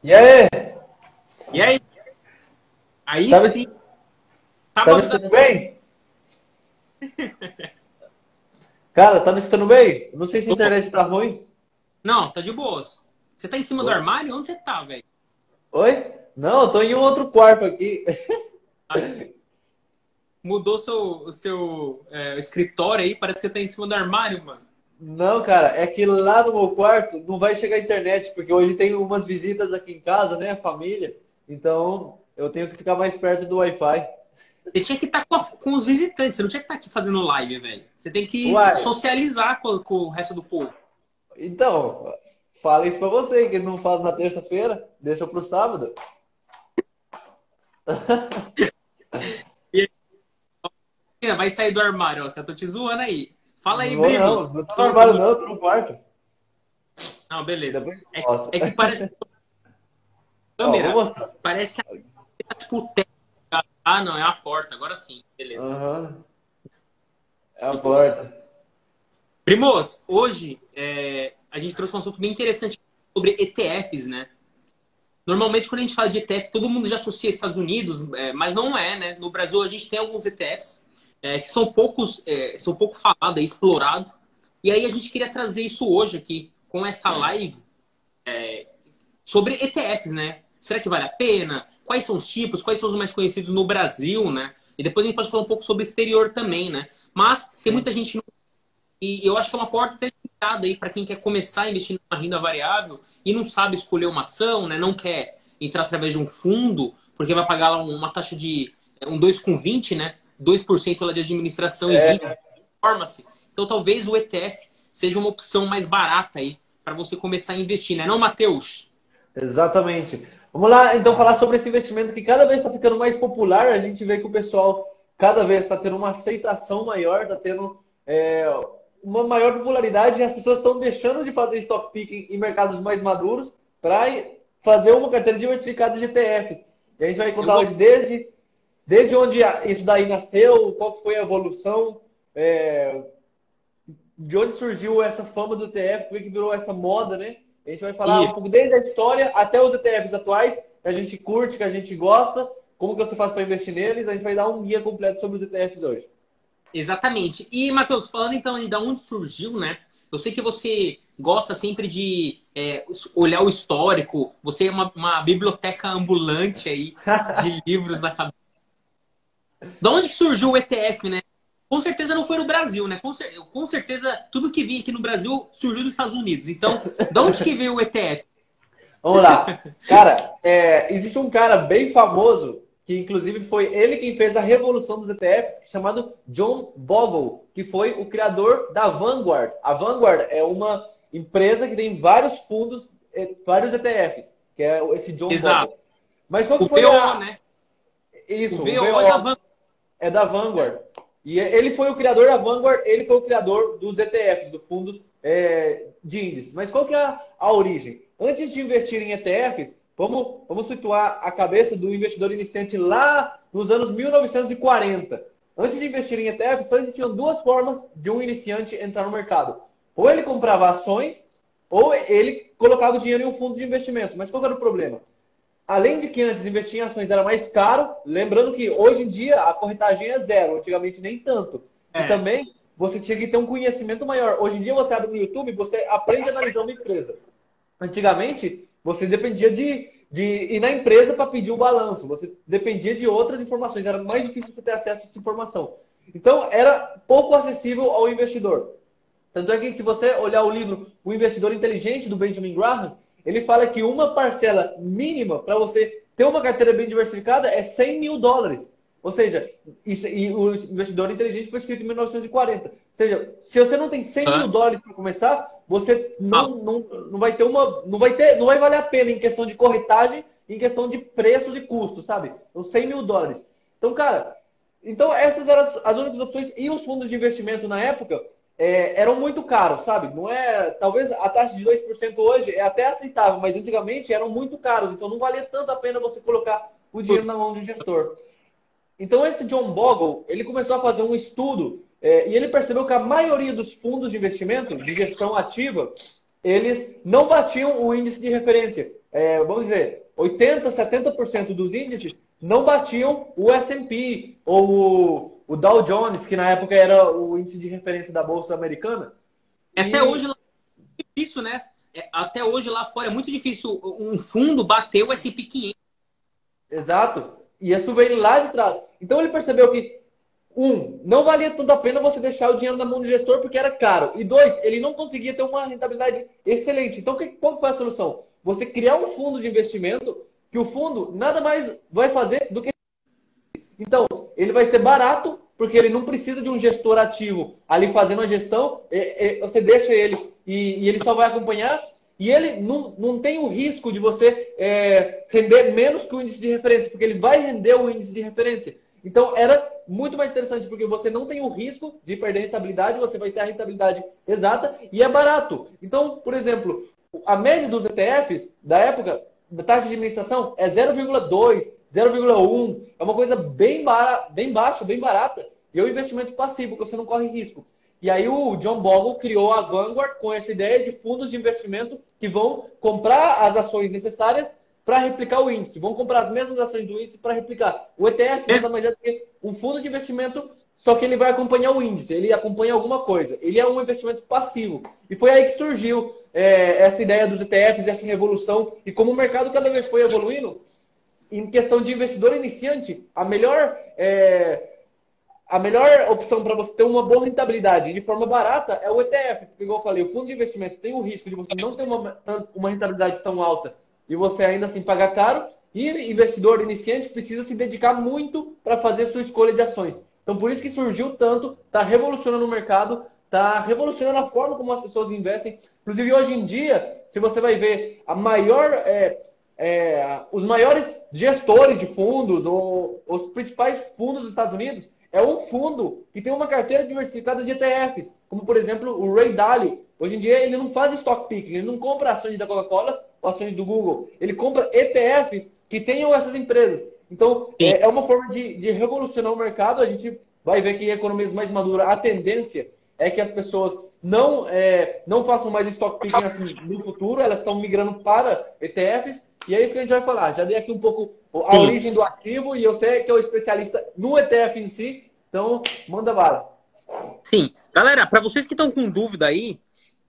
E aí, E aí? Aí tá me, sim, tá me sábado da... escutando bem? Cara, tá me escutando bem? Não sei se a Tô. internet tá ruim. Não, tá de boas. Você tá em cima do Oi? armário? Onde você tá, velho? Oi? Não, eu tô em um outro quarto aqui. Ah, mudou o escritório aí, parece que você tá em cima do armário, mano. Não, cara, é que lá no meu quarto não vai chegar a internet, porque hoje tem umas visitas aqui em casa, né, família. Então, eu tenho que ficar mais perto do Wi-Fi. Você tinha que estar com os visitantes, você não tinha que estar aqui fazendo live, velho. Você tem que Uai, socializar com o resto do povo. então, fala isso pra você, que ele não faz na terça-feira, deixa pro sábado. E aí, vai sair do armário, ó. Eu tô te zoando aí. Fala aí, Não vou não, Brimos. não tô no Tô armário muito... não, tô no quarto. Não, beleza. Depois eu É, mostro. é que parece que a Ó, vou câmera, mostrar. parece que tá tipo o teto. Ah, não, é a porta. Agora sim, beleza. Aham, é a De boas. porta. Primos, hoje a gente trouxe um assunto bem interessante sobre ETFs, né? Normalmente, quando a gente fala de ETF, todo mundo já associa Estados Unidos, mas não é, né? No Brasil, a gente tem alguns ETFs que são pouco falados, explorados. E aí a gente queria trazer isso hoje aqui, com essa live, sobre ETFs, né? Será que vale a pena? Quais são os tipos? Quais são os mais conhecidos no Brasil, né? E depois a gente pode falar um pouco sobre o exterior também, né? Mas tem Sim. muita gente e eu acho que é uma porta até limitada aí para quem quer começar a investir numa renda variável e não sabe escolher uma ação, né? Não quer entrar através de um fundo, porque vai pagar lá uma taxa de um 2,20, né? 2% lá de administração e 20% É, de performance. Então talvez o ETF seja uma opção mais barata aí para você começar a investir, né? Não, Matheus? exatamente. Vamos lá, então, falar sobre esse investimento que cada vez está ficando mais popular. A gente vê que o pessoal cada vez está tendo uma aceitação maior, está tendo uma maior popularidade e as pessoas estão deixando de fazer stock picking em mercados mais maduros para fazer uma carteira diversificada de ETFs. E a gente vai Eu contar vou. hoje desde onde isso daí nasceu, qual que foi a evolução, é, de onde surgiu essa fama do ETF, como é que virou essa moda, né? A gente vai falar um Isso. pouco desde a história até os ETFs atuais, que a gente curte, que a gente gosta, como que você faz para investir neles. A gente vai dar um guia completo sobre os ETFs hoje. Exatamente. E, Matheus, falando então aí de onde surgiu, né? Eu sei que você gosta sempre de olhar o histórico, você é uma biblioteca ambulante aí de livros na cabeça. Da onde que surgiu o ETF, né? Com certeza não foi no Brasil, né? Com certeza tudo que vinha aqui no Brasil surgiu dos Estados Unidos. Então, da onde que veio o ETF? Vamos lá. Cara, existe um cara bem famoso, que inclusive foi ele quem fez a revolução dos ETFs, chamado John Bogle, que foi o criador da Vanguard. A Vanguard é uma empresa que tem vários fundos, vários ETFs, que é esse John Exato. Bogle. Mas qual O que foi VO, a. né? O Isso, o VO é da VO Van. é da Vanguard. E ele foi o criador da Vanguard, ele foi o criador dos ETFs, dos fundos de índices. Mas qual que é a origem? Antes de investir em ETFs, vamos situar a cabeça do investidor iniciante lá nos anos 1940. Antes de investir em ETFs, só existiam duas formas de um iniciante entrar no mercado. Ou ele comprava ações, ou ele colocava o dinheiro em um fundo de investimento. Mas qual era o problema? Além de que antes investir em ações era mais caro, lembrando que hoje em dia a corretagem é zero, antigamente nem tanto. E É. também você tinha que ter um conhecimento maior. Hoje em dia você abre no YouTube e você aprende a analisar uma empresa. Antigamente você dependia de ir na empresa para pedir o balanço, você dependia de outras informações, era mais difícil você ter acesso a essa informação. Então era pouco acessível ao investidor. Tanto é que se você olhar o livro O Investidor Inteligente, do Benjamin Graham, ele fala que uma parcela mínima para você ter uma carteira bem diversificada é US$ 100.000. Ou seja, e o Investidor Inteligente foi escrito em 1940. Ou seja, se você não tem cem mil Hã? dólares para começar, você Fala. não vai ter uma. Não vai valer a pena em questão de corretagem, em questão de preços e custos, sabe? Então, US$ 100.000. Então, cara, então essas eram as únicas opções. E os fundos de investimento na época eram muito caros, sabe? Não é, talvez a taxa de 2% hoje é até aceitável, mas antigamente eram muito caros, então não valia tanto a pena você colocar o dinheiro na mão do gestor. Então esse John Bogle, ele começou a fazer um estudo e ele percebeu que a maioria dos fundos de investimento, de gestão ativa, eles não batiam o índice de referência. vamos dizer, 80%, 70% dos índices não batiam o S&P ou o Dow Jones, que na época era o índice de referência da Bolsa Americana. Até hoje E, lá é difícil, né? Até hoje lá fora é muito difícil um fundo bater o S&P 500. exato. E isso veio lá de trás. Então ele percebeu que, não valia tanto a pena você deixar o dinheiro na mão do gestor porque era caro. E dois, ele não conseguia ter uma rentabilidade excelente. Então, qual foi a solução? Você criar um fundo de investimento que o fundo nada mais vai fazer do que... Então, ele vai ser barato porque ele não precisa de um gestor ativo ali fazendo a gestão. Você deixa ele e ele só vai acompanhar. E ele não tem o risco de você render menos que o índice de referência, porque ele vai render o índice de referência. Então, era muito mais interessante, porque você não tem o risco de perder rentabilidade, você vai ter a rentabilidade exata e é barato. Então, por exemplo, a média dos ETFs da época, da taxa de administração, é 0,2, 0,1. É uma coisa bem baixa, bem barata. E é um investimento passivo, que você não corre risco. E aí o John Bogle criou a Vanguard com essa ideia de fundos de investimento que vão comprar as ações necessárias para replicar o índice. Vão comprar as mesmas ações do índice para replicar. O ETF nada mais é do que um fundo de investimento, só que ele vai acompanhar o índice. Ele acompanha alguma coisa. Ele é um investimento passivo. E foi aí que surgiu essa ideia dos ETFs, essa revolução. E como o mercado cada vez foi evoluindo, em questão de investidor iniciante, a melhor opção para você ter uma boa rentabilidade de forma barata é o ETF. Porque, igual eu falei, o fundo de investimento tem o risco de você não ter uma rentabilidade tão alta e você ainda assim pagar caro. E investidor iniciante precisa se dedicar muito para fazer sua escolha de ações. Então, por isso que surgiu tanto, está revolucionando o mercado, está revolucionando a forma como as pessoas investem. Inclusive, hoje em dia, se você vai ver os maiores gestores de fundos, ou os principais fundos dos Estados Unidos, é um fundo que tem uma carteira diversificada de ETFs, como por exemplo o Ray Dalio. Hoje em dia ele não faz stock picking, ele não compra ações da Coca-Cola ou ações do Google, ele compra ETFs que tenham essas empresas. Então é uma forma de revolucionar o mercado. A gente vai ver que em economias mais maduras a tendência é que as pessoas não façam mais stock picking assim, no futuro, elas estão migrando para ETFs. E é isso que a gente vai falar. Já dei aqui um pouco a origem do ativo e eu sei que é o especialista no ETF em si. Então, manda bala. Sim. Galera, para vocês que estão com dúvida aí,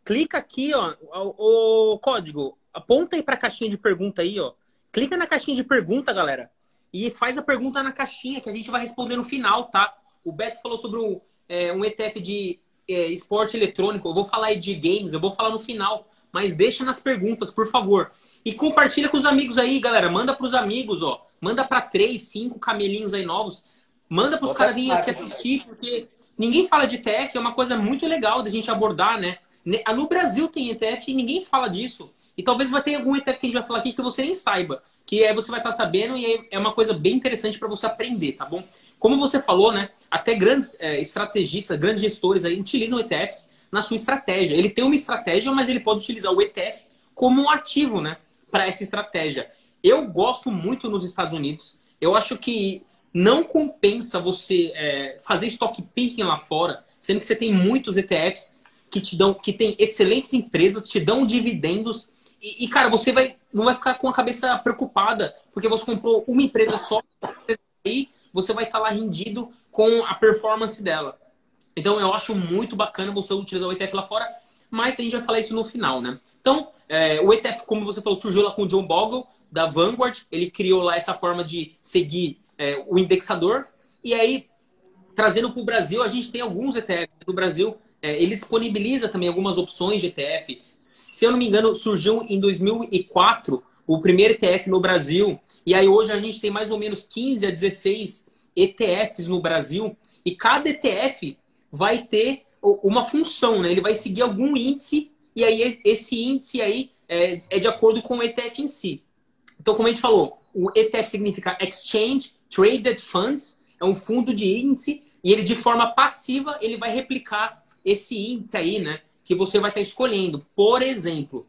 clica aqui, ó, o código. Aponta aí para a caixinha de pergunta aí, ó. Clica na caixinha de pergunta, galera. E faz a pergunta na caixinha que a gente vai responder no final, tá? O Beto falou sobre um ETF de esporte eletrônico. Eu vou falar aí de games, eu vou falar no final. Mas deixa nas perguntas, por favor. E compartilha com os amigos aí, galera. Manda para os amigos, ó. Manda para 3, 5 camelinhos aí novos. Manda para os caras virem aqui assistir, porque ninguém fala de ETF, é uma coisa muito legal da gente abordar, né? No Brasil tem ETF e ninguém fala disso. E talvez vai ter algum ETF que a gente vai falar aqui que você nem saiba. Que você vai estar sabendo e é uma coisa bem interessante para você aprender, tá bom? Como você falou, né? Até grandes estrategistas, grandes gestores aí utilizam ETFs na sua estratégia. Ele tem uma estratégia, mas ele pode utilizar o ETF como um ativo, né? Para essa estratégia. Eu gosto muito nos Estados Unidos. Eu acho que não compensa você fazer stock picking lá fora, sendo que você tem muitos ETFs que tem excelentes empresas, te dão dividendos e cara, você não vai ficar com a cabeça preocupada porque você comprou uma empresa só e você vai estar lá rendido com a performance dela. Então eu acho muito bacana você utilizar o ETF lá fora, mas a gente vai falar isso no final, né? Então, o ETF, como você falou, surgiu lá com o John Bogle, da Vanguard. Ele criou lá essa forma de seguir o indexador. E aí, trazendo para o Brasil, a gente tem alguns ETFs no Brasil. Ele disponibiliza também algumas opções de ETF. Se eu não me engano, surgiu em 2004 o primeiro ETF no Brasil. E aí hoje a gente tem mais ou menos 15 a 16 ETFs no Brasil. E cada ETF vai ter uma função, né? Ele vai seguir algum índice e aí esse índice aí é de acordo com o ETF em si. Então, como a gente falou, o ETF significa Exchange Traded Funds, é um fundo de índice e ele de forma passiva ele vai replicar esse índice aí, né? Que você vai estar escolhendo. Por exemplo,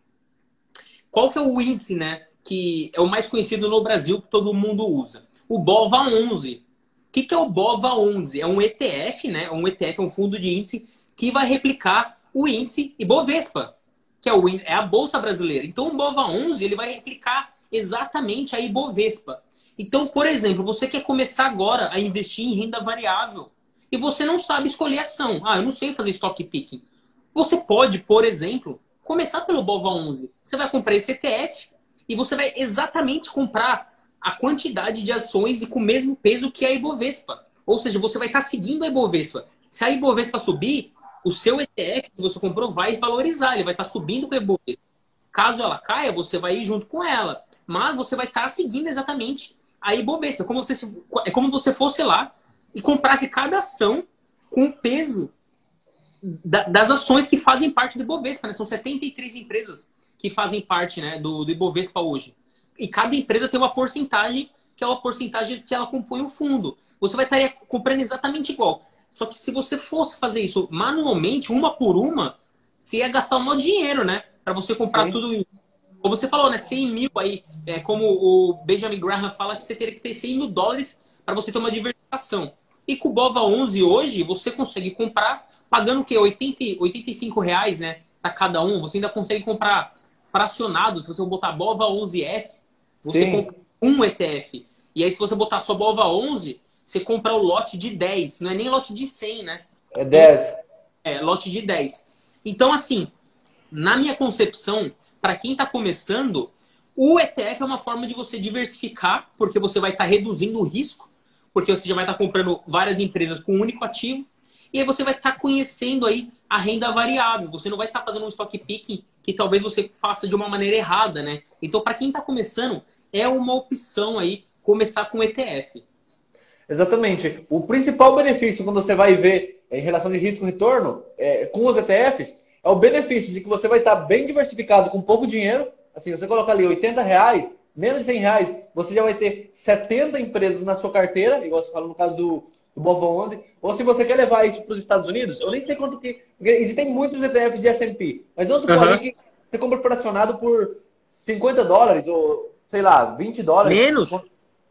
qual que é o índice, né? Que é o mais conhecido no Brasil que todo mundo usa? O BOVA11. O que é o BOVA11? É um ETF, né? Um ETF é um fundo de índice que vai replicar o índice Ibovespa. que é, é a Bolsa Brasileira. Então, o BOVA11 ele vai replicar exatamente a Ibovespa. Então, por exemplo, você quer começar agora a investir em renda variável e você não sabe escolher ação. Ah, eu não sei fazer stock picking. Você pode, por exemplo, começar pelo BOVA11. Você vai comprar esse ETF e você vai exatamente comprar a quantidade de ações e com o mesmo peso que a Ibovespa. Ou seja, você vai estar seguindo a Ibovespa. Se a Ibovespa subir, o seu ETF que você comprou vai valorizar, ele vai estar subindo com a Ibovespa. Caso ela caia, você vai ir junto com ela. Mas você vai estar seguindo exatamente a Ibovespa. É como você fosse lá e comprasse cada ação com o peso das ações que fazem parte do Ibovespa. Né? São 73 empresas que fazem parte, né, do Ibovespa hoje. E cada empresa tem uma porcentagem, que é uma porcentagem que ela compõe o fundo. Você vai estar comprando exatamente igual. Só que se você fosse fazer isso manualmente, uma por uma, você ia gastar um maior dinheiro, né? Para você comprar Sim. tudo. Como você falou, né? 100 mil aí. Como o Benjamin Graham fala, que você teria que ter 100 mil dólares para você ter uma diversificação. E com o BOVA11 hoje, você consegue comprar pagando o quê? 85 reais, né? Para cada um. Você ainda consegue comprar fracionado. Se você botar BOVA11F, você Sim. compra um ETF. E aí, se você botar só BOVA11, você compra o lote de 10. Não é nem lote de 100, né? É 10. Lote de 10. Então, assim, na minha concepção, para quem está começando, o ETF é uma forma de você diversificar, porque você vai estar reduzindo o risco, porque você já vai estar comprando várias empresas com um único ativo, e aí você vai estar conhecendo aí a renda variável. Você não vai estar fazendo um stock picking que talvez você faça de uma maneira errada, né? Então, para quem está começando, é uma opção aí começar com ETF. Exatamente. O principal benefício quando você vai ver em relação de risco-retorno com os ETFs é o benefício de que você vai estar bem diversificado com pouco dinheiro. Assim, você coloca ali 80 reais, menos de 100 reais, você já vai ter 70 empresas na sua carteira, igual você falou no caso do BOVA11. Ou se você quer levar isso para os Estados Unidos, eu nem sei quanto que... Porque existem muitos ETFs de S&P, mas vamos supor ali que você compra fracionado por 50 dólares ou, sei lá, 20 dólares. Menos?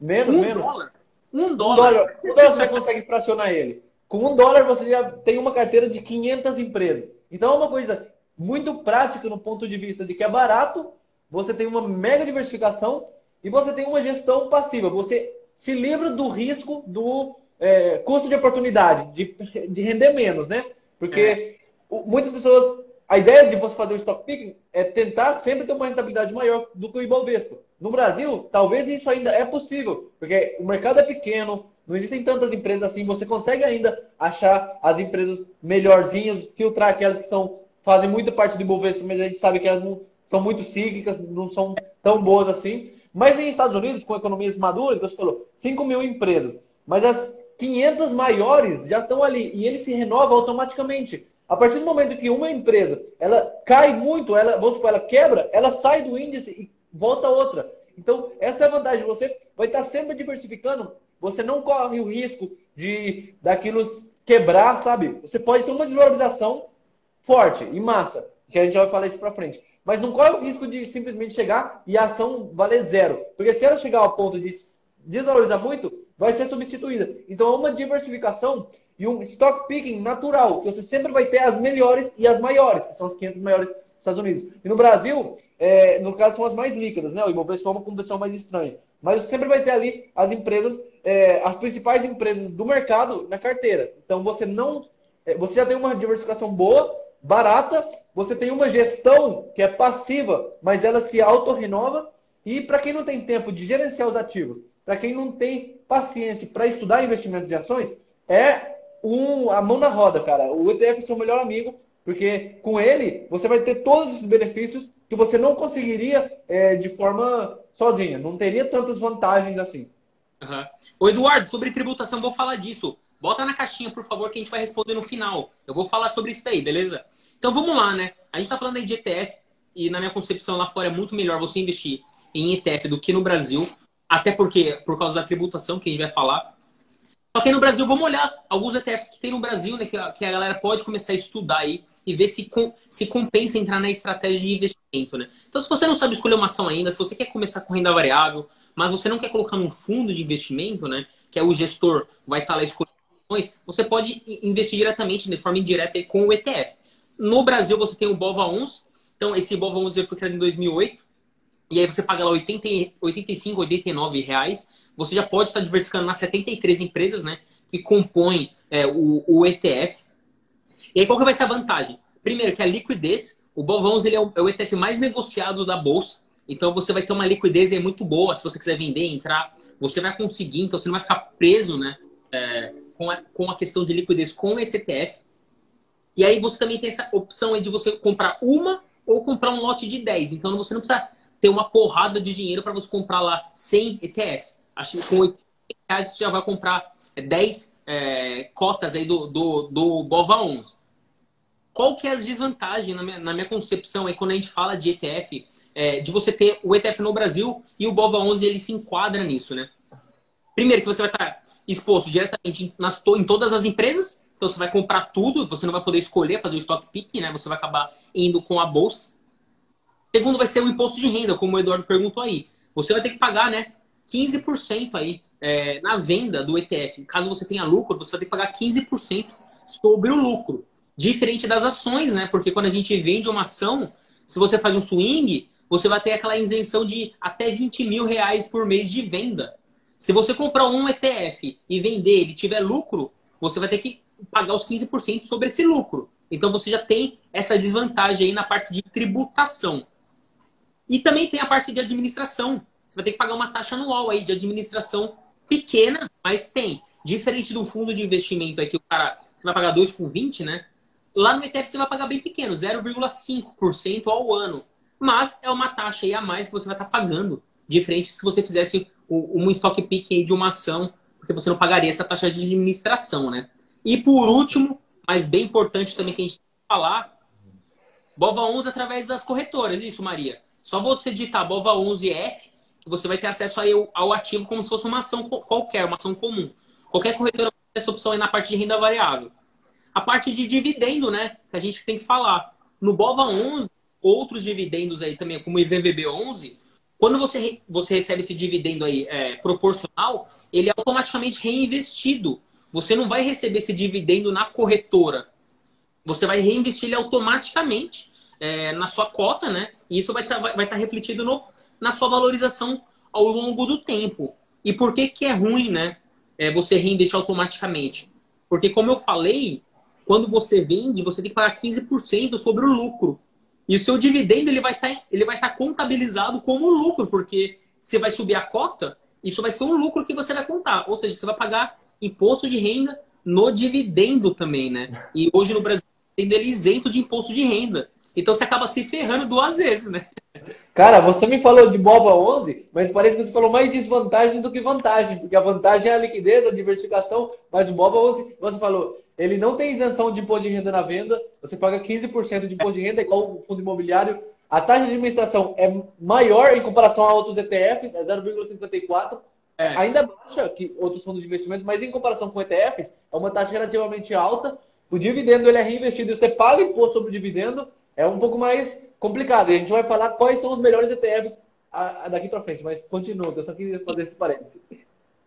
Menos, Um menos. dólar? Um Um dólar. dólar, um dólar você já consegue fracionar ele. Com um dólar você já tem uma carteira de 500 empresas. Então é uma coisa muito prática no ponto de vista de que é barato, você tem uma mega diversificação e você tem uma gestão passiva. Você se livra do risco do custo de oportunidade, de render menos, né? Porque muitas pessoas... A ideia de você fazer o stock picking é tentar sempre ter uma rentabilidade maior do que o Ibovespa. No Brasil, talvez isso ainda é possível, porque o mercado é pequeno, não existem tantas empresas assim, você consegue ainda achar as empresas melhorzinhas, filtrar aquelas que fazem muita parte do Ibovespa, mas a gente sabe que elas não são muito cíclicas, não são tão boas assim. Mas em Estados Unidos, com economias maduras, você falou, 5 mil empresas, mas as 500 maiores já estão ali, e ele se renova automaticamente. A partir do momento que uma empresa ela cai muito, vamos supor, ela quebra, ela sai do índice e volta outra. Então, essa é a vantagem. Você vai estar sempre diversificando, você não corre o risco daquilo quebrar, sabe? Você pode ter uma desvalorização forte e massa, que a gente vai falar isso para frente. Mas não corre o risco de simplesmente chegar e a ação valer zero. Porque se ela chegar ao ponto de desvalorizar muito, vai ser substituída. Então, é uma diversificação e um stock picking natural, que você sempre vai ter as melhores e as maiores, que são as 500 maiores dos Estados Unidos. E no Brasil, no caso, são as mais líquidas, né? O Ibovespa é uma competição mais estranha. Mas você sempre vai ter ali as empresas, as principais empresas do mercado na carteira. Então, você já tem uma diversificação boa, barata, você tem uma gestão que é passiva, mas ela se auto-renova. E para quem não tem tempo de gerenciar os ativos, para quem não tem paciência para estudar investimentos em ações, a mão na roda, cara. O ETF é seu melhor amigo, porque com ele você vai ter todos os benefícios que você não conseguiria de forma sozinha. Não teria tantas vantagens assim. Uhum. Ô Eduardo, sobre tributação, vou falar disso. Bota na caixinha, por favor, que a gente vai responder no final. Eu vou falar sobre isso aí, beleza? Então vamos lá, né? A gente tá falando aí de ETF e na minha concepção lá fora é muito melhor você investir em ETF do que no Brasil. Até porque, por causa da tributação que a gente vai falar. Só que aí no Brasil, vamos olhar alguns ETFs que tem no Brasil, né? Que a galera pode começar a estudar aí e ver se compensa entrar na estratégia de investimento, né? Então, se você não sabe escolher uma ação ainda, se você quer começar com renda variável, mas você não quer colocar num fundo de investimento, né? Que é o gestor vai estar lá escolhendo ações, você pode investir diretamente, de forma indireta, com o ETF. No Brasil, você tem o BOVA11, Então, esse IBOVA11 foi criado em 2008. E aí você paga lá 85, 89 reais. Você já pode estar diversificando nas 73 empresas, né? Que compõem o ETF. E aí qual que vai ser a vantagem? Primeiro, que a liquidez. O BOV11 ele é o ETF mais negociado da Bolsa. Então você vai ter uma liquidez aí muito boa. Se você quiser vender, entrar, você vai conseguir. Então você não vai ficar preso, né? Com a questão de liquidez com esse ETF. E aí você também tem essa opção aí de você comprar uma ou comprar um lote de 10. Então você não precisa ter uma porrada de dinheiro para você comprar lá 100 ETFs. Acho que com 80 reais você já vai comprar 10 cotas aí do BOVA11. Qual que é as desvantagens na minha concepção aí quando a gente fala de ETF, de você ter o ETF no Brasil e o BOVA11 ele se enquadra nisso, né? Primeiro que você vai estar exposto diretamente em todas as empresas, então você vai comprar tudo, você não vai poder escolher fazer o stock picking, né? Você vai acabar indo com a bolsa. Segundo, vai ser o imposto de renda, como o Eduardo perguntou aí. Você vai ter que pagar, né, 15% aí na venda do ETF. Caso você tenha lucro, você vai ter que pagar 15% sobre o lucro. Diferente das ações, né? Porque quando a gente vende uma ação, se você faz um swing, você vai ter aquela isenção de até 20 mil reais por mês de venda. Se você comprar um ETF e vender ele tiver lucro, você vai ter que pagar os 15% sobre esse lucro. Então você já tem essa desvantagem aí na parte de tributação. E também tem a parte de administração. Você vai ter que pagar uma taxa anual aí de administração pequena, mas tem. Diferente do fundo de investimento aí que o cara, você vai pagar 2,20, né? Lá no ETF você vai pagar bem pequeno, 0,5% ao ano. Mas é uma taxa aí a mais que você vai estar pagando. Diferente se você fizesse um stock pick aí de uma ação, porque você não pagaria essa taxa de administração, né? E por último, mas bem importante também que a gente tem que falar, BOVA11 através das corretoras. Isso, Maria. Só você digitar BOVA11F, que você vai ter acesso aí ao ativo como se fosse uma ação qualquer, uma ação comum. Qualquer corretora vai ter essa opção aí na parte de renda variável. A parte de dividendo, né? Que a gente tem que falar. No BOVA11, outros dividendos aí também, como o IVVB11, quando você recebe esse dividendo aí proporcional, ele é automaticamente reinvestido. Você não vai receber esse dividendo na corretora. Você vai reinvestir ele automaticamente na sua cota, né? E isso vai tá refletido na sua valorização ao longo do tempo. E por que que é ruim, né? Você reinvestir automaticamente? Porque, como eu falei, quando você vende, você tem que pagar 15% sobre o lucro. E o seu dividendo ele vai estar contabilizado como lucro, porque você vai subir a cota, isso vai ser um lucro que você vai contar. Ou seja, você vai pagar imposto de renda no dividendo também, né? E hoje no Brasil, ele é isento de imposto de renda. Então você acaba se ferrando duas vezes, né? Cara, você me falou de BOVA11, mas parece que você falou mais desvantagem do que vantagem, porque a vantagem é a liquidez, a diversificação, mas o BOVA11, você falou, ele não tem isenção de imposto de renda na venda, você paga 15% de imposto de renda, igual o fundo imobiliário. A taxa de administração é maior em comparação a outros ETFs, é 0,54%, ainda baixa que outros fundos de investimento, mas em comparação com ETFs, é uma taxa relativamente alta. O dividendo ele é reinvestido e você paga imposto sobre o dividendo, é um pouco mais complicado. E a gente vai falar quais são os melhores ETFs daqui para frente, mas continua, eu só queria fazer esse parênteses.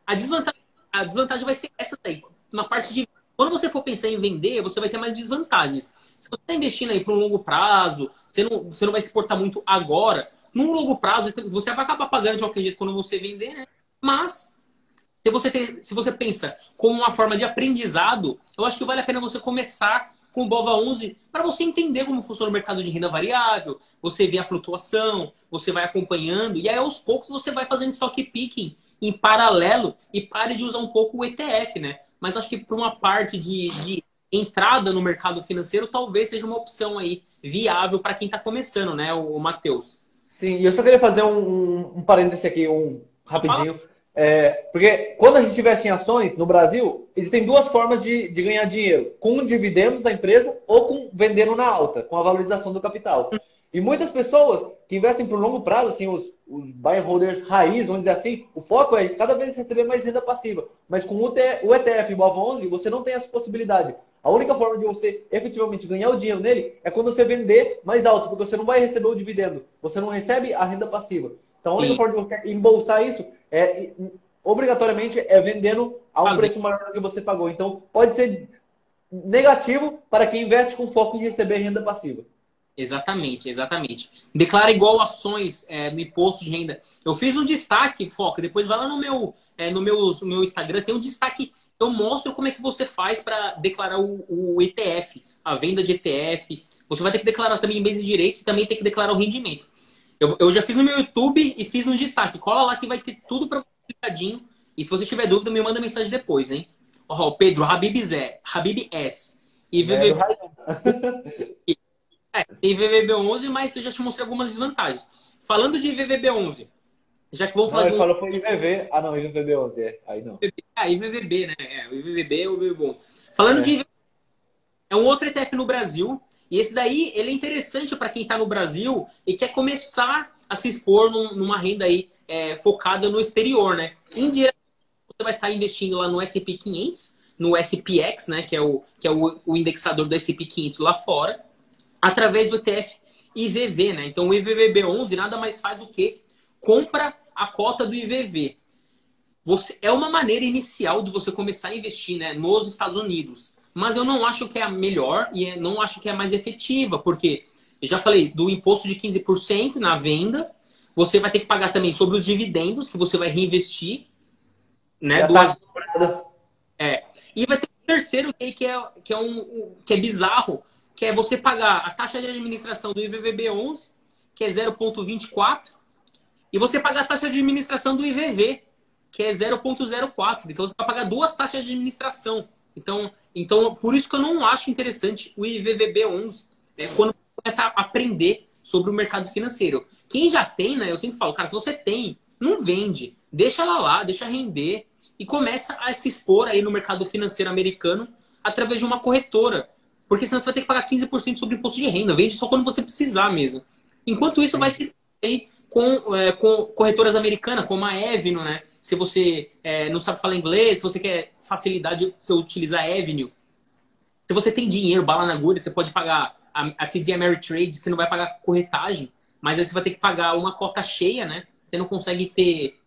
A desvantagem vai ser essa daí. Na parte de... Quando você for pensar em vender, você vai ter mais desvantagens. Se você está investindo aí para um longo prazo, você não vai se portar muito agora. No longo prazo, você vai acabar pagando de qualquer jeito quando você vender, né? Mas, se você pensa como uma forma de aprendizado, eu acho que vale a pena você começar com o BOVA11 para você entender como funciona o mercado de renda variável, você vê a flutuação, você vai acompanhando, e aí aos poucos você vai fazendo stock picking em paralelo e pare de usar um pouco o ETF, né? Mas acho que para uma parte de entrada no mercado financeiro, talvez seja uma opção aí viável para quem está começando, né, o Matheus? Sim, e eu só queria fazer um parêntese aqui, rapidinho. Porque quando a gente investe em ações no Brasil, existem duas formas de ganhar dinheiro. Com dividendos da empresa ou com vendendo na alta, com a valorização do capital. E muitas pessoas que investem por longo prazo, assim, os buy and holders raiz, vamos dizer assim, o foco é cada vez receber mais renda passiva. Mas com o ETF BOVA11, você não tem essa possibilidade. A única forma de você efetivamente ganhar o dinheiro nele é quando você vender mais alto, porque você não vai receber o dividendo, você não recebe a renda passiva. Então a única forma de você embolsar isso obrigatoriamente vendendo a um preço maior do que você pagou. Então pode ser negativo para quem investe com foco em receber renda passiva. Exatamente, exatamente. Declara igual ações no imposto de renda. Eu fiz um destaque, Foca, depois vai lá no meu Instagram, tem um destaque, eu mostro como é que você faz para declarar o ETF, a venda de ETF. Você vai ter que declarar também bens e direitos e também tem que declarar o rendimento. Eu já fiz no meu YouTube e fiz no destaque. Cola lá que vai ter tudo para você explicadinho. E se você tiver dúvida, me manda mensagem depois, hein? Ó, o Pedro, Habib S. E É do VV Raião. tem VVB11, mas eu já te mostrei algumas desvantagens. Falando de VVB11, já que vamos Não, falar de ele um falou foi IVV. Ah, não, IVV11, aí não. IVVB, né? O IVVB é o VVB11. Falando de É. IVVB, é um outro ETF no Brasil, e esse daí ele é interessante para quem está no Brasil e quer começar a se expor numa renda aí focada no exterior, né? Indiretamente, você vai estar investindo lá no S&P 500, no SPX, né? Que é o indexador do S&P 500 lá fora, através do ETF IVV, né? Então o IVVB11 nada mais faz do que compra a cota do IVV. É uma maneira inicial de você começar a investir, né, nos Estados Unidos. Mas eu não acho que é a melhor e não acho que é a mais efetiva, porque eu já falei do imposto de 15% na venda, você vai ter que pagar também sobre os dividendos que você vai reinvestir, E né? a taxa cobrada. E vai ter um terceiro que é bizarro, que é você pagar a taxa de administração do IVVB11, que é 0,24, e você pagar a taxa de administração do IVV, que é 0,04. Então você vai pagar duas taxas de administração. Então, por isso que eu não acho interessante o IVVB11 quando você começa a aprender sobre o mercado financeiro. Quem já tem, né? Eu sempre falo, cara, se você tem, não vende. Deixa ela lá, deixa render e começa a se expor aí no mercado financeiro americano através de uma corretora. Porque senão você vai ter que pagar 15% sobre imposto de renda. Vende só quando você precisar mesmo. Enquanto isso, vai se aí com corretoras americanas, como a Avenue, né? Se você não sabe falar inglês, se você quer facilidade de você utilizar a Avenue. Se você tem dinheiro, bala na agulha, você pode pagar a TD Ameritrade, você não vai pagar corretagem, mas aí você vai ter que pagar uma cota cheia, né? Você não consegue ter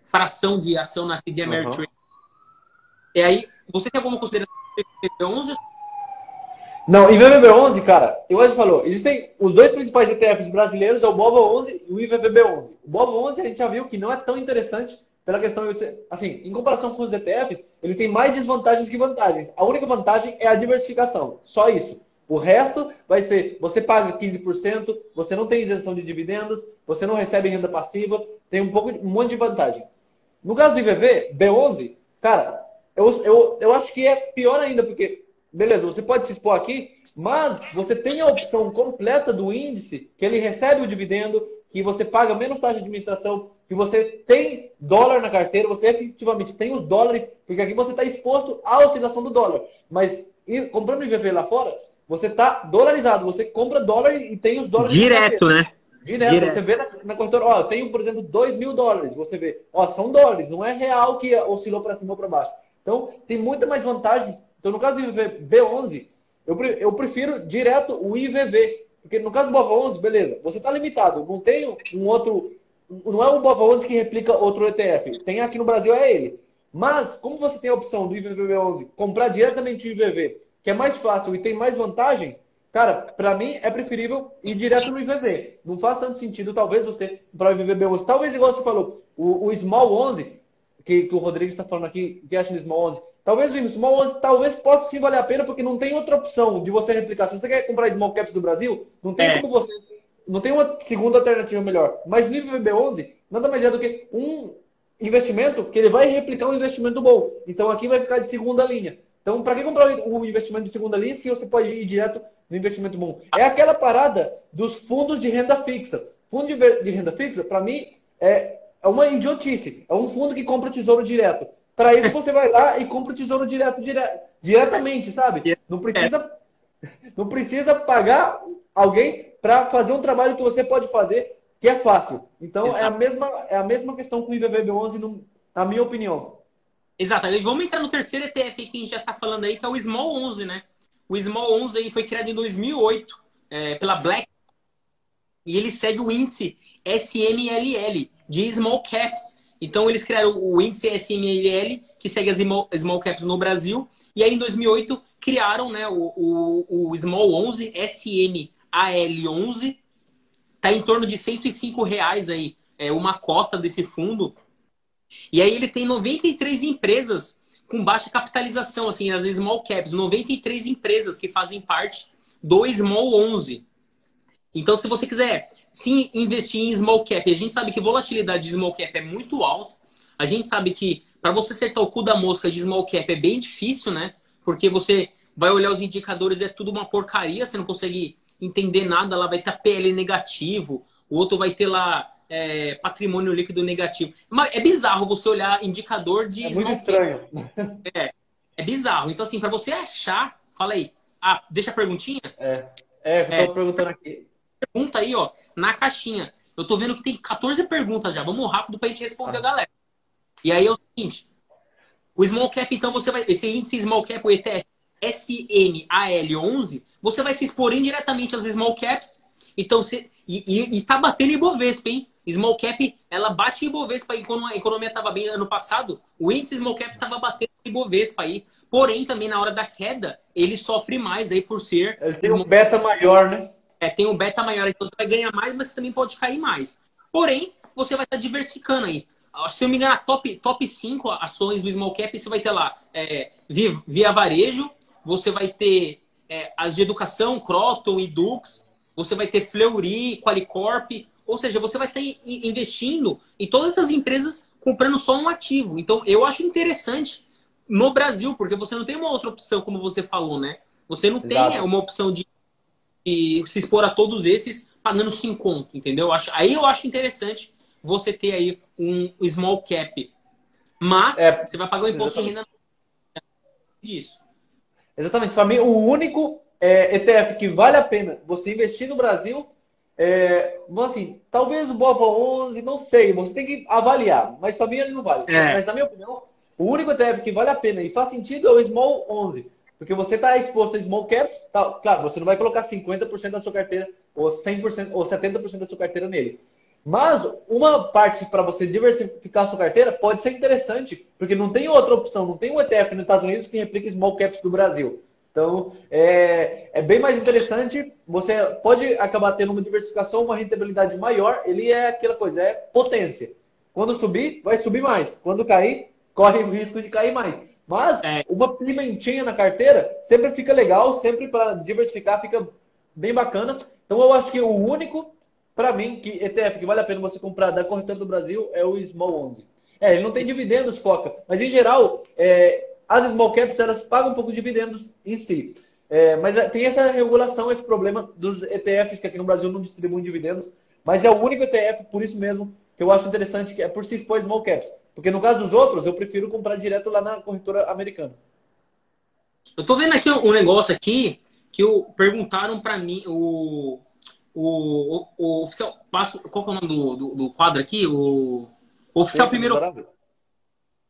fração de ação na TD Ameritrade. Uhum. E aí, você tem alguma consideração sobre 11? Não, IVVB11, cara, igual a gente falou, existem os dois principais ETFs brasileiros, é o BOVA11 e o IVVB11. O BOVA11 a gente já viu que não é tão interessante pela questão, assim, em comparação com os ETFs, ele tem mais desvantagens que vantagens. A única vantagem é a diversificação, só isso. O resto vai ser, você paga 15%, você não tem isenção de dividendos, você não recebe renda passiva, tem um monte de vantagem. No caso do IVV, B11, cara, eu acho que é pior ainda, porque beleza, você pode se expor aqui, mas você tem a opção completa do índice, que ele recebe o dividendo, que você paga menos taxa de administração, que você tem dólar na carteira, você efetivamente tem os dólares, porque aqui você está exposto à oscilação do dólar. Mas comprando IVV lá fora, você está dolarizado, você compra dólar e tem os dólares Direto, né? Direto. Você vê na corretora, ó, eu tenho, por exemplo, 2.000 dólares, você vê, ó, são dólares, não é real que oscilou para cima ou para baixo. Então, tem muita mais vantagens. Então, no caso do IVB11, eu prefiro direto o IVV. Porque no caso do BOVA11, beleza, você está limitado. Não tem um outro... Não é o BOVA11 que replica outro ETF. Tem aqui no Brasil, é ele. Mas, como você tem a opção do IVVB11 comprar diretamente o IVV, que é mais fácil e tem mais vantagens, cara, para mim é preferível ir direto no IVV. Não faz tanto sentido, talvez, você comprar o IVVB11. Talvez, igual você falou, o Small 11, que o Rodrigo está falando aqui, que acha no Small 11, talvez o Small 11 talvez possa sim valer a pena, porque não tem outra opção de você replicar. Se você quer comprar Small Caps do Brasil, não tem como você... Não tem uma segunda alternativa melhor. Mas no IVB11, nada mais é do que um investimento que ele vai replicar um investimento bom. Então aqui vai ficar de segunda linha. Então, para que comprar o investimento de segunda linha se você pode ir direto no investimento bom? É aquela parada dos fundos de renda fixa. Fundo de renda fixa, para mim, é uma idiotice. É um fundo que compra tesouro direto. Para isso, você vai lá e compra o tesouro diretamente, sabe? Não precisa pagar alguém para fazer um trabalho que você pode fazer, que é fácil. Então, é a mesma questão com o IVVB11, na minha opinião. Exato. E vamos entrar no terceiro ETF que a gente já está falando aí, que é o Small 11, né? O Small 11 aí foi criado em 2008 pela Black, e ele segue o índice SMLL de Small Caps. Então, eles criaram o índice SMLL, que segue as Small Caps no Brasil. E aí, em 2008, criaram, né, o Small 11 SM AL11, tá em torno de R$ 105 aí, uma cota desse fundo. E aí ele tem 93 empresas com baixa capitalização, assim, as small caps, 93 empresas que fazem parte do Small 11. Então, se você quiser sim investir em small cap, a gente sabe que a volatilidade de small cap é muito alta. A gente sabe que para você acertar o cu da mosca de small cap é bem difícil, né? Porque você vai olhar os indicadores, é tudo uma porcaria, você não consegue entender nada, lá vai ter PL negativo, o outro vai ter lá patrimônio líquido negativo. Mas é bizarro você olhar indicador de É muito small estranho. cap. É bizarro. Então, assim, para você achar, fala aí. Ah, deixa a perguntinha? Eu tô perguntando aqui. Pergunta aí, ó, na caixinha. Eu tô vendo que tem 14 perguntas já. Vamos rápido pra gente responder a galera. E aí é o seguinte: o Small Cap, então, você vai. Esse índice Small Cap, o ETF SMAL11, você vai se expor indiretamente às Small Caps. Então, e tá batendo Ibovespa, hein? Small Cap, ela bate Ibovespa aí. Quando a economia tava bem ano passado, o índice Small Cap tava batendo Ibovespa aí. Porém, também na hora da queda, ele sofre mais aí por ser. Ele tem um beta maior, né? Tem um beta maior, então você vai ganhar mais, mas você também pode cair mais. Porém, você vai estar diversificando aí. Se eu me engano, a top 5 ações do Small Cap, você vai ter lá Via Varejo, você vai ter as de educação, Croton e Dux, você vai ter Fleury, Qualicorp, ou seja, você vai estar investindo em todas essas empresas comprando só um ativo. Então, eu acho interessante no Brasil, porque você não tem uma outra opção, como você falou, né? Você não tem uma opção de se expor a todos esses pagando 5 conto, entendeu? Aí eu acho interessante você ter aí um small cap. Mas você vai pagar o imposto de renda disso. Exatamente. Para mim, o único ETF que vale a pena você investir no Brasil assim, talvez o BOVA11, não sei, você tem que avaliar, mas para mim ele não vale. Mas na minha opinião, o único ETF que vale a pena e faz sentido é o Small 11. Porque você está exposto a small caps, claro, você não vai colocar 50% da sua carteira, ou 100%, ou 70% da sua carteira nele. Mas uma parte para você diversificar a sua carteira pode ser interessante, porque não tem outra opção, não tem um ETF nos Estados Unidos que replique small caps do Brasil. Então, é bem mais interessante, você pode acabar tendo uma diversificação, uma rentabilidade maior, ele é aquela coisa, é potência. Quando subir, vai subir mais. Quando cair, corre o risco de cair mais. Mas uma pimentinha na carteira sempre fica legal, sempre para diversificar fica bem bacana. Então eu acho que o único, para mim, que ETF que vale a pena você comprar da corretora do Brasil é o Small 11. Ele não tem dividendos, foca, mas em geral, as Small Caps elas pagam um pouco de dividendos em si. Mas tem essa regulação, esse problema dos ETFs que aqui no Brasil não distribuem dividendos, mas é o único ETF, por isso mesmo, que eu acho interessante, que é por se expor Small Caps. Porque no caso dos outros, eu prefiro comprar direto lá na corretora americana. Eu tô vendo aqui um negócio aqui que perguntaram para mim, o oficial, qual que é o nome do quadro aqui? O oficial primeiro,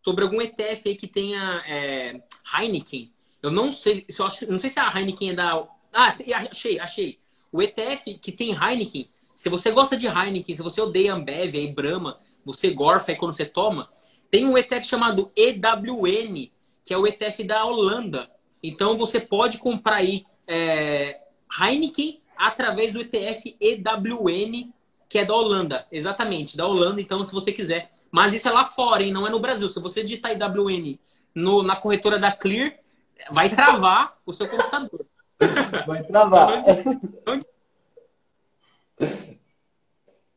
sobre algum ETF aí que tenha Heineken. Eu não sei, não sei se a Heineken é da... Ah, achei. O ETF que tem Heineken, se você gosta de Heineken, se você odeia Ambev, aí Brahma, você gorfa aí quando você toma, tem um ETF chamado EWN, que é o ETF da Holanda. Então você pode comprar aí Heineken através do ETF EWN, que é da Holanda. Exatamente, da Holanda. Então, se você quiser. Mas isso é lá fora, hein? Não é no Brasil. Se você digitar EWN na corretora da Clear, vai travar o seu computador. Vai travar.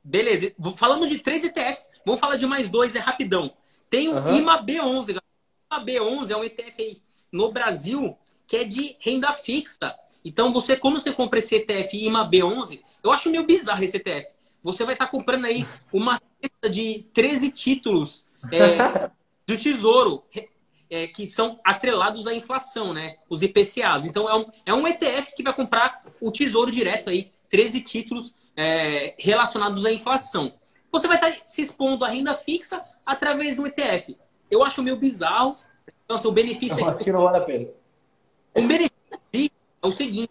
Beleza. Falando de 3 ETFs, vamos falar de mais 2, rapidão. Tem o IMAB11. O IMAB11 é um ETF aí no Brasil que é de renda fixa. Então, quando você compra esse ETF IMAB11, eu acho meio bizarro esse ETF. Você vai estar comprando aí uma cesta de 13 títulos do Tesouro que são atrelados à inflação, né? Os IPCAs. Então, é um ETF que vai comprar o Tesouro direto aí, 13 títulos relacionados à inflação. Você vai estar se expondo à renda fixa através do ETF. Eu acho meio bizarro. Então, o benefício... Eu acho que não vale a pena. O benefício é o seguinte,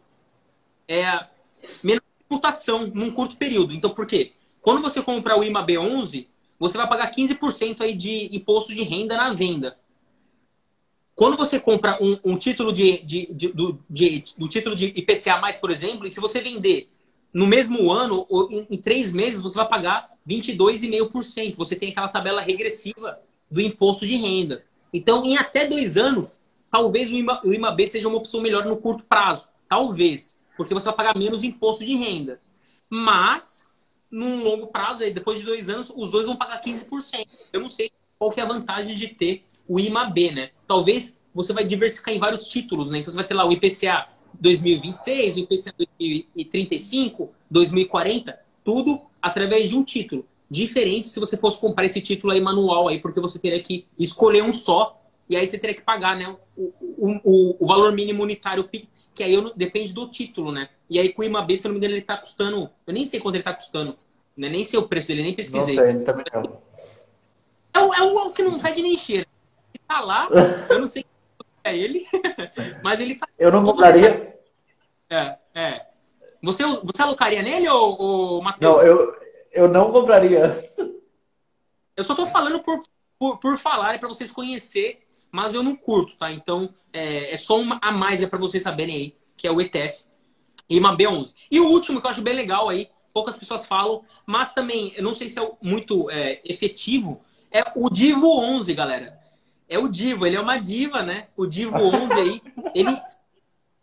menor tributação num curto período. Então, por quê? Quando você comprar o IMAB11, você vai pagar 15% aí de imposto de renda na venda. Quando você compra um título do título de IPCA+, por exemplo, e se você vender no mesmo ano, ou em 3 meses, você vai pagar 22,5%. Você tem aquela tabela regressiva do imposto de renda. Então, em até 2 anos, talvez o IMAB seja uma opção melhor no curto prazo. Talvez. Porque você vai pagar menos imposto de renda. Mas, num longo prazo, aí, depois de 2 anos, os dois vão pagar 15%. Eu não sei qual que é a vantagem de ter o IMAB, né? Talvez você vai diversificar em vários títulos, né? Então, você vai ter lá o IPCA 2026, o IPCA 2035, 2040, tudo através de um título. Diferente se você fosse comprar esse título aí manual aí, porque você teria que escolher um só, e aí você teria que pagar, né, o valor mínimo unitário, que aí depende do título, né? E aí com o IMAB, se eu não me engano, ele tá custando, eu nem sei quanto ele tá custando, né? Nem sei o preço dele, nem Não pesquisei. sei, também não. É um que não fede nem cheira. Ele tá lá, eu não sei quem é ele, mas ele tá. Eu não Como você sabe. compraria. É. Você alocaria nele, ou Não, Matheus? eu não compraria. Eu só tô falando por falar, é para vocês conhecer, mas eu não curto, tá? Então, é só uma a mais, é para vocês saberem aí, que é o ETF IMAB11. E o último, que eu acho bem legal aí, poucas pessoas falam, mas também, eu não sei se é muito efetivo, é o Divo 11, galera. É o Divo, ele é uma diva, né? O Divo 11 aí, ele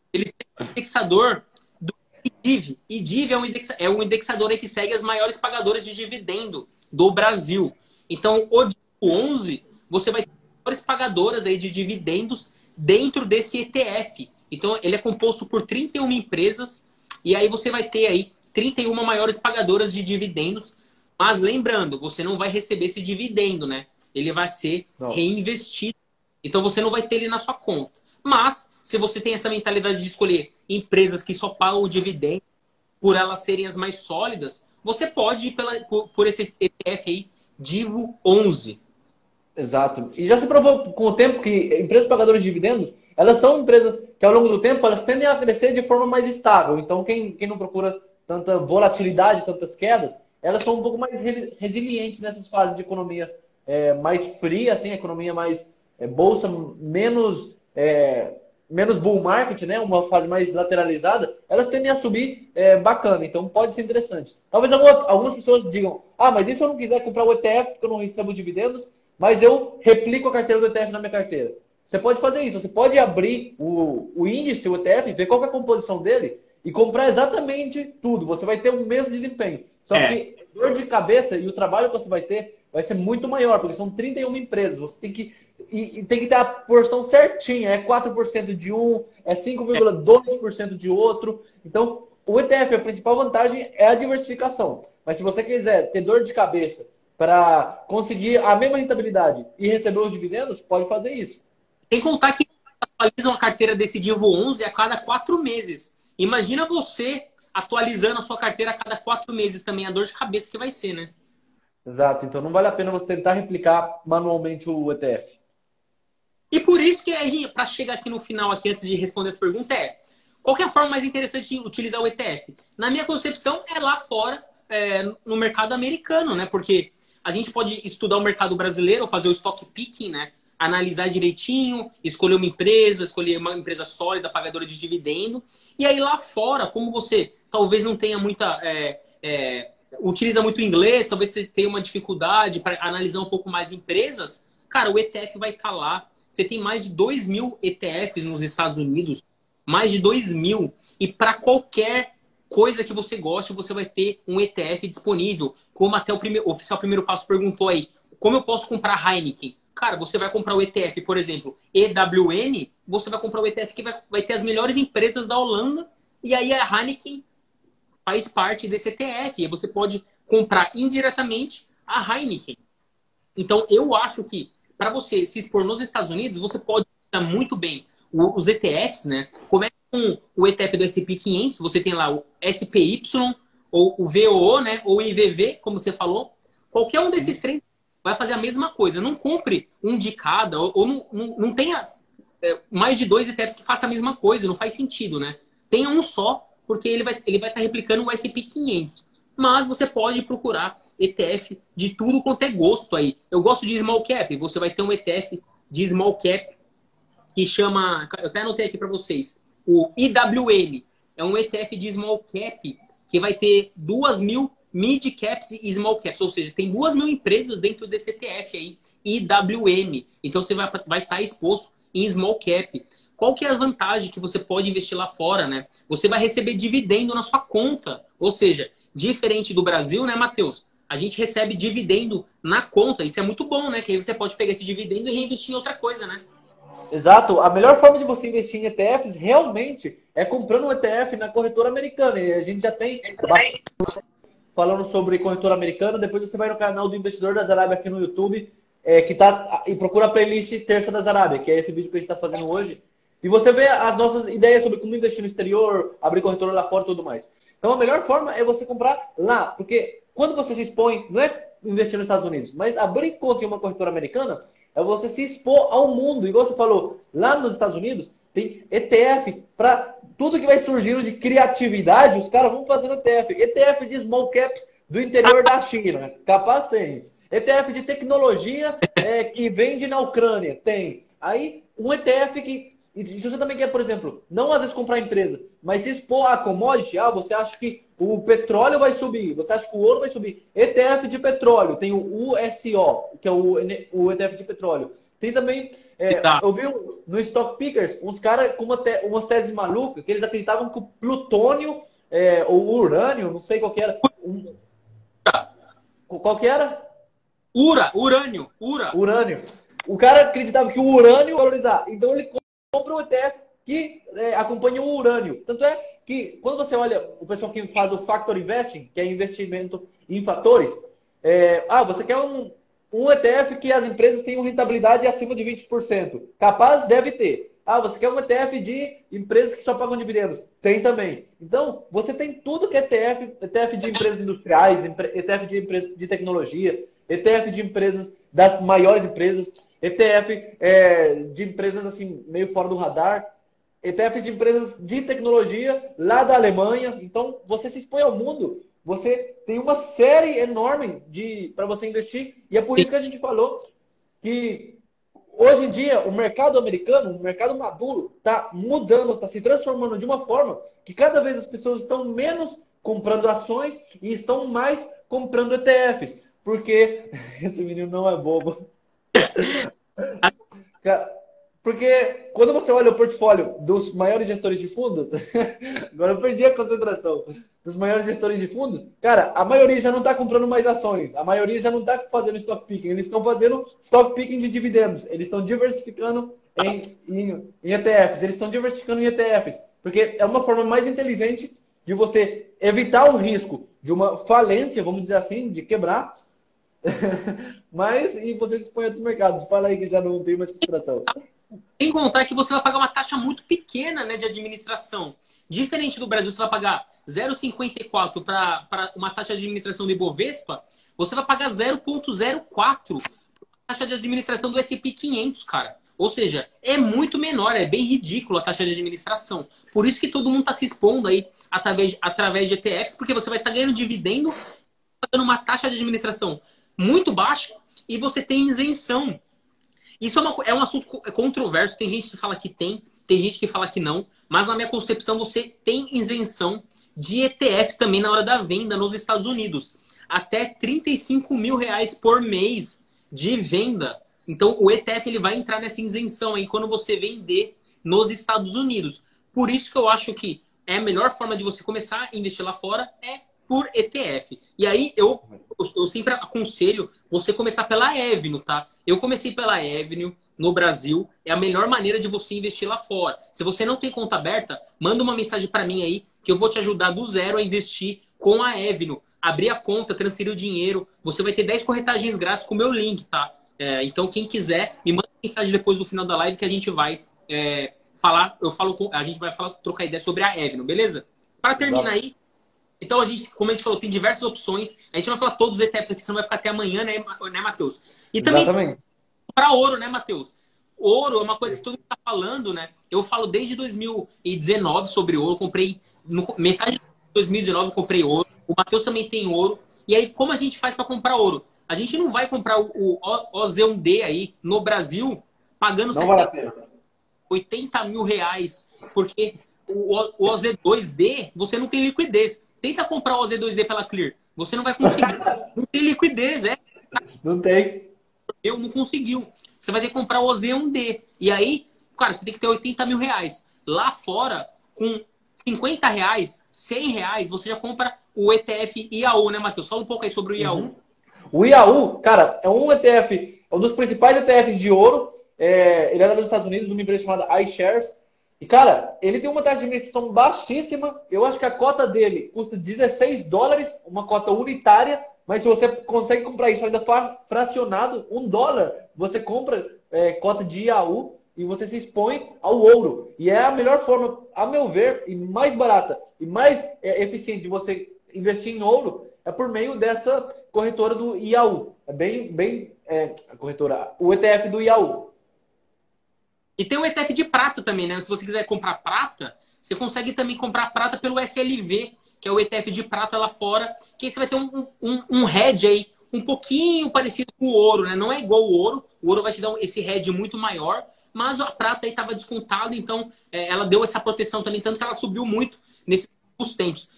segue o indexador do IDIV. IDIV é um indexador aí que segue as maiores pagadoras de dividendo do Brasil. Então, o Divo 11, você vai ter as maiores pagadoras aí de dividendos dentro desse ETF. Então, ele é composto por 31 empresas e aí você vai ter aí 31 maiores pagadoras de dividendos. Mas lembrando, você não vai receber esse dividendo, né? Ele vai ser Não. reinvestido. Então, você não vai ter ele na sua conta. Mas, se você tem essa mentalidade de escolher empresas que só pagam o dividendo por elas serem as mais sólidas, você pode ir por esse ETF aí, Divo 11. Exato. E já se provou com o tempo que empresas pagadoras de dividendos, elas são empresas que ao longo do tempo elas tendem a crescer de forma mais estável. Então, quem não procura tanta volatilidade, tantas quedas, elas são um pouco mais resilientes nessas fases de economia mais fria, assim, economia mais bolsa, menos bull market, né? Uma fase mais lateralizada, elas tendem a subir bacana. Então, pode ser interessante. Talvez algumas pessoas digam, mas e se eu não quiser comprar o ETF porque eu não recebo dividendos, mas eu replico a carteira do ETF na minha carteira? Você pode fazer isso. Você pode abrir o índice, o ETF, ver qual é a composição dele e comprar exatamente tudo. Você vai ter o mesmo desempenho. Só É, que dor de cabeça e o trabalho que você vai ter vai ser muito maior, porque são 31 empresas. Você tem que tem que ter a porção certinha. É 4% de um, é é. 5,2% de outro. Então, o ETF, a principal vantagem é a diversificação. Mas se você quiser ter dor de cabeça para conseguir a mesma rentabilidade e receber os dividendos, pode fazer isso. Sem contar que atualizam a carteira desse Divo 11 a cada 4 meses. Imagina você atualizando a sua carteira a cada 4 meses também, a dor de cabeça que vai ser, né? Exato. Então não vale a pena você tentar replicar manualmente o ETF. E por isso que a gente, para chegar aqui no final, aqui antes de responder as perguntas, qual que é a forma mais interessante de utilizar o ETF? Na minha concepção, é lá fora, no mercado americano, né? Porque a gente pode estudar o mercado brasileiro, fazer o stock picking, né? Analisar direitinho, escolher uma empresa sólida, pagadora de dividendo. E aí lá fora, como você talvez não tenha utiliza muito inglês, talvez você tenha uma dificuldade para analisar um pouco mais empresas, cara, o ETF vai estar lá. Você tem mais de 2.000 ETFs nos Estados Unidos, mais de 2.000. E para qualquer coisa que você goste, você vai ter um ETF disponível. Como até o oficial Primeiro Passo perguntou aí, como eu posso comprar Heineken? Cara, você vai comprar o ETF, por exemplo, EWN, você vai comprar o ETF que vai ter as melhores empresas da Holanda, e aí a Heineken faz parte desse ETF. E você pode comprar indiretamente a Heineken. Então, eu acho que para você se expor nos Estados Unidos, você pode usar muito bem os ETFs, né? Começa com o ETF do S&P 500, você tem lá o SPY, ou o VOO, né? Ou o IVV, como você falou. Qualquer um desses três vai fazer a mesma coisa. Não compre um de cada, ou não tenha mais de 2 ETFs que façam a mesma coisa. Não faz sentido, né? Tenha um só, porque ele vai estar replicando o S&P 500. Mas você pode procurar ETF de tudo quanto é gosto aí. Eu gosto de small cap. Você vai ter um ETF de small cap que chama... Eu até anotei aqui para vocês. O IWM. É um ETF de small cap que vai ter 2.000 mid caps e small caps, ou seja, tem 2.000 empresas dentro desse ETF aí, IWM. Então você vai estar exposto em small cap. Qual que é a vantagem que você pode investir lá fora, né? Você vai receber dividendo na sua conta. Ou seja, diferente do Brasil, né, Matheus? A gente recebe dividendo na conta. Isso é muito bom, né? Que aí você pode pegar esse dividendo e reinvestir em outra coisa, né? Exato. A melhor forma de você investir em ETFs realmente é comprando um ETF na corretora americana. E a gente já tem bastante falando sobre corretora americana. Depois você vai no canal do Investidor das Arábias aqui no YouTube, e procura a playlist Terça das Arábias, que é esse vídeo que a gente está fazendo hoje. E você vê as nossas ideias sobre como investir no exterior, abrir corretora lá fora e tudo mais. Então a melhor forma é você comprar lá, porque quando você se expõe, não é investir nos Estados Unidos, mas abrir conta em uma corretora americana, é você se expor ao mundo. Igual você falou, lá nos Estados Unidos tem ETFs para tudo que vai surgindo de criatividade, os caras vão fazendo ETF. ETF de small caps do interior da China, capaz tem. ETF de tecnologia que vende na Ucrânia, tem. Aí um ETF que e se você também quer, por exemplo, não às vezes comprar empresa, mas se expor a commodity, você acha que o petróleo vai subir, você acha que o ouro vai subir. ETF de petróleo, tem o USO, que é o ETF de petróleo. Tem também, eu vi no Stock Pickers, uns caras com umas teses malucas, que eles acreditavam que o plutônio, ou o urânio, não sei qual que era. Qual que era? Urânio. Urânio. O cara acreditava que o urânio ia valorizar. Então ele compra um ETF que acompanha o urânio. Tanto é que quando você olha o pessoal que faz o Factor Investing, que é investimento em fatores, você quer um ETF que as empresas tenham rentabilidade acima de 20%. Capaz? Deve ter. Você quer um ETF de empresas que só pagam dividendos? Tem também. Então, você tem tudo que é ETF de empresas industriais, ETF de empresas de tecnologia, ETF de empresas das maiores empresas, ETF de empresas assim meio fora do radar, ETF de empresas de tecnologia lá da Alemanha. Então, você se expõe ao mundo, você tem uma série enorme para você investir. E é por isso que a gente falou que hoje em dia o mercado americano, o mercado maduro, está mudando, está se transformando de uma forma que cada vez as pessoas estão menos comprando ações e estão mais comprando ETFs. Porque esse menino não é bobo. Porque quando você olha o portfólio dos maiores gestores de fundos, agora eu perdi a concentração, dos maiores gestores de fundos, cara, a maioria já não está comprando mais ações, a maioria já não está fazendo stock picking, eles estão fazendo stock picking de dividendos, eles estão diversificando em ETFs, eles estão diversificando em ETFs, porque é uma forma mais inteligente de você evitar o risco de uma falência, vamos dizer assim, de quebrar, e você se expõe a outros mercados. Fala aí que já não tem mais consideração. Sem contar que você vai pagar uma taxa muito pequena, né, de administração. Diferente do Brasil, você vai pagar 0,54 para uma taxa de administração do Ibovespa, você vai pagar 0,04 taxa de administração do S&P 500, cara. Ou seja, é muito menor, é bem ridículo a taxa de administração. Por isso que todo mundo está se expondo aí através de ETFs, porque você vai estar ganhando dividendo, pagando uma taxa de administração muito baixa e você tem isenção. Isso é um assunto controverso. Tem gente que fala que tem gente que fala que não. Mas na minha concepção, você tem isenção de ETF também na hora da venda nos Estados Unidos. Até 35 mil reais por mês de venda. Então, o ETF ele vai entrar nessa isenção aí quando você vender nos Estados Unidos. Por isso que eu acho que a melhor forma de você começar a investir lá fora é por ETF. E aí, eu sempre aconselho você começar pela Avenue, tá? Eu comecei pela Avenue no Brasil. É a melhor maneira de você investir lá fora. Se você não tem conta aberta, manda uma mensagem para mim aí que eu vou te ajudar do zero a investir com a Avenue. Abrir a conta, transferir o dinheiro. Você vai ter 10 corretagens grátis com o meu link, tá? Então, quem quiser, me manda mensagem depois do final da live que a gente vai trocar ideia sobre a Avenue, beleza? Para terminar aí, então, como a gente falou, tem diversas opções. A gente não vai falar todos os ETFs aqui, senão vai ficar até amanhã, né, Matheus? E também para ouro, né, Matheus? Ouro é uma coisa que todo mundo está falando, né? Eu falo desde 2019 sobre ouro. Comprei, metade de 2019 eu comprei ouro. O Matheus também tem ouro. E aí, como a gente faz para comprar ouro? A gente não vai comprar o OZ1D aí no Brasil pagando 80 mil reais. Porque o OZ2D, você não tem liquidez. Tenta comprar o OZ2D pela Clear. Você não vai conseguir. Não tem liquidez, Não tem. Eu não conseguiu. Você vai ter que comprar o OZ1D. E aí, cara, você tem que ter 80 mil reais. Lá fora, com 50 reais, 100 reais, você já compra o ETF IAU, né, Matheus? Fala um pouco aí sobre o IAU. Uhum. O IAU, cara, é um ETF, é um dos principais ETFs de ouro. Ele é dos Estados Unidos, uma empresa chamada iShares. E, cara, ele tem uma taxa de administração baixíssima. Eu acho que a cota dele custa 16 dólares, uma cota unitária. Mas se você consegue comprar isso ainda fracionado, $1, você compra cota de IAU e você se expõe ao ouro. E é a melhor forma, a meu ver, e mais barata e mais eficiente de você investir em ouro é por meio dessa corretora do IAU. É bem a corretora, o ETF do IAU. E tem o ETF de prata também, né? Se você quiser comprar prata, você consegue também comprar prata pelo SLV, que é o ETF de prata lá fora, que aí você vai ter um hedge aí, um pouquinho parecido com o ouro, né? Não é igual o ouro vai te dar esse hedge muito maior, mas a prata aí estava descontada, então ela deu essa proteção também, tanto que ela subiu muito nesses tempos.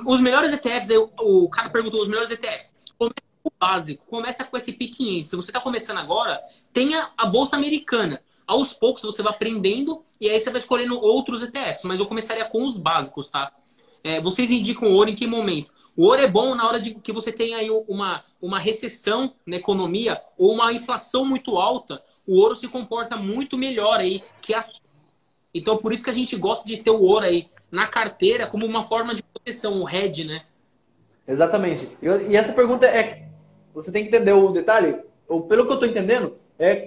Os melhores ETFs, aí, o cara perguntou os melhores ETFs. Começa com o básico, começa com S&P 500. Se você está começando agora, tenha a Bolsa Americana. Aos poucos você vai aprendendo e aí você vai escolhendo outros ETFs, mas eu começaria com os básicos, tá? Vocês indicam ouro em que momento? O ouro é bom na hora de que você tem aí uma recessão na economia ou uma inflação muito alta. O ouro se comporta muito melhor aí que a... Então, por isso que a gente gosta de ter o ouro aí na carteira como uma forma de proteção, o hedge, né? Exatamente. E essa pergunta você tem que entender o detalhe, ou pelo que eu estou entendendo,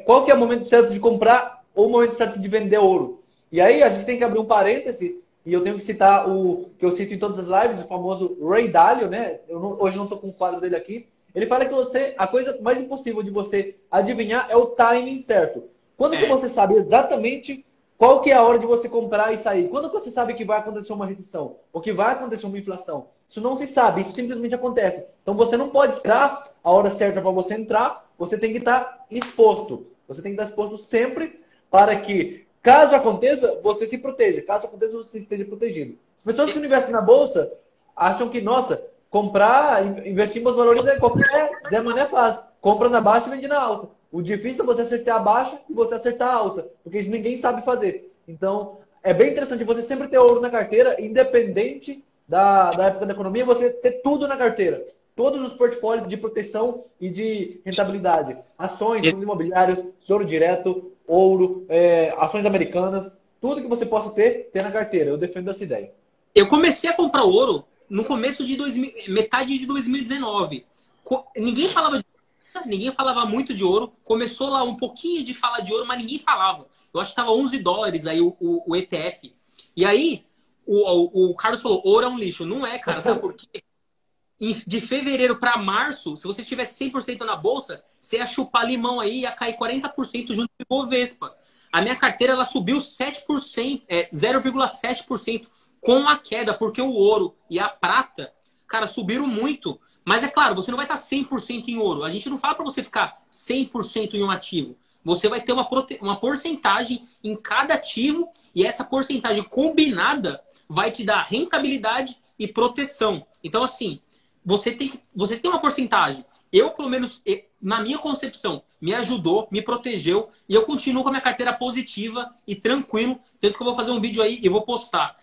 qual que é o momento certo de comprar ou o momento certo de vender ouro. E aí a gente tem que abrir um parêntese. E eu tenho que citar o que eu cito em todas as lives, o famoso Ray Dalio, né? Hoje não estou com o quadro dele aqui. Ele fala que a coisa mais impossível de você adivinhar é o timing certo. Quando que você sabe exatamente qual que é a hora de você comprar e sair? Quando que você sabe que vai acontecer uma recessão? Ou que vai acontecer uma inflação? Isso não se sabe, isso simplesmente acontece. Então você não pode esperar a hora certa para você entrar, você tem que estar exposto. Você tem que estar exposto sempre para que... Caso aconteça, você se proteja. Caso aconteça, você esteja protegido. As pessoas que não investem na bolsa acham que, nossa, investir em bons valores Zé Mané faz. Compra na baixa e vende na alta. O difícil é você acertar a baixa e você acertar a alta. Porque isso ninguém sabe fazer. Então, é bem interessante você sempre ter ouro na carteira, independente da época da economia, você ter tudo na carteira. Todos os portfólios de proteção e de rentabilidade. Ações, fundos imobiliários, tesouro direto, ouro, ações americanas, tudo que você possa ter na carteira. Eu defendo essa ideia. Eu comecei a comprar ouro no começo de metade de 2019. Ninguém falava muito de ouro. Começou lá um pouquinho de falar de ouro, mas ninguém falava. Eu acho que estava 11 dólares aí o ETF. E aí o Carlos falou, ouro é um lixo. Não é, cara. Sabe por quê? De fevereiro para março, se você tivesse 100% na bolsa, você ia chupar limão aí e ia cair 40% junto com o Ibovespa. A minha carteira ela subiu 7%, 0,7% com a queda, porque o ouro e a prata, cara, subiram muito. Mas é claro, você não vai estar 100% em ouro. A gente não fala para você ficar 100% em um ativo. Você vai ter uma porcentagem em cada ativo e essa porcentagem combinada vai te dar rentabilidade e proteção. Então, assim, você tem uma porcentagem. Eu, pelo menos, na minha concepção, me ajudou, me protegeu e eu continuo com a minha carteira positiva e tranquilo. Tanto que eu vou fazer um vídeo aí e vou postar.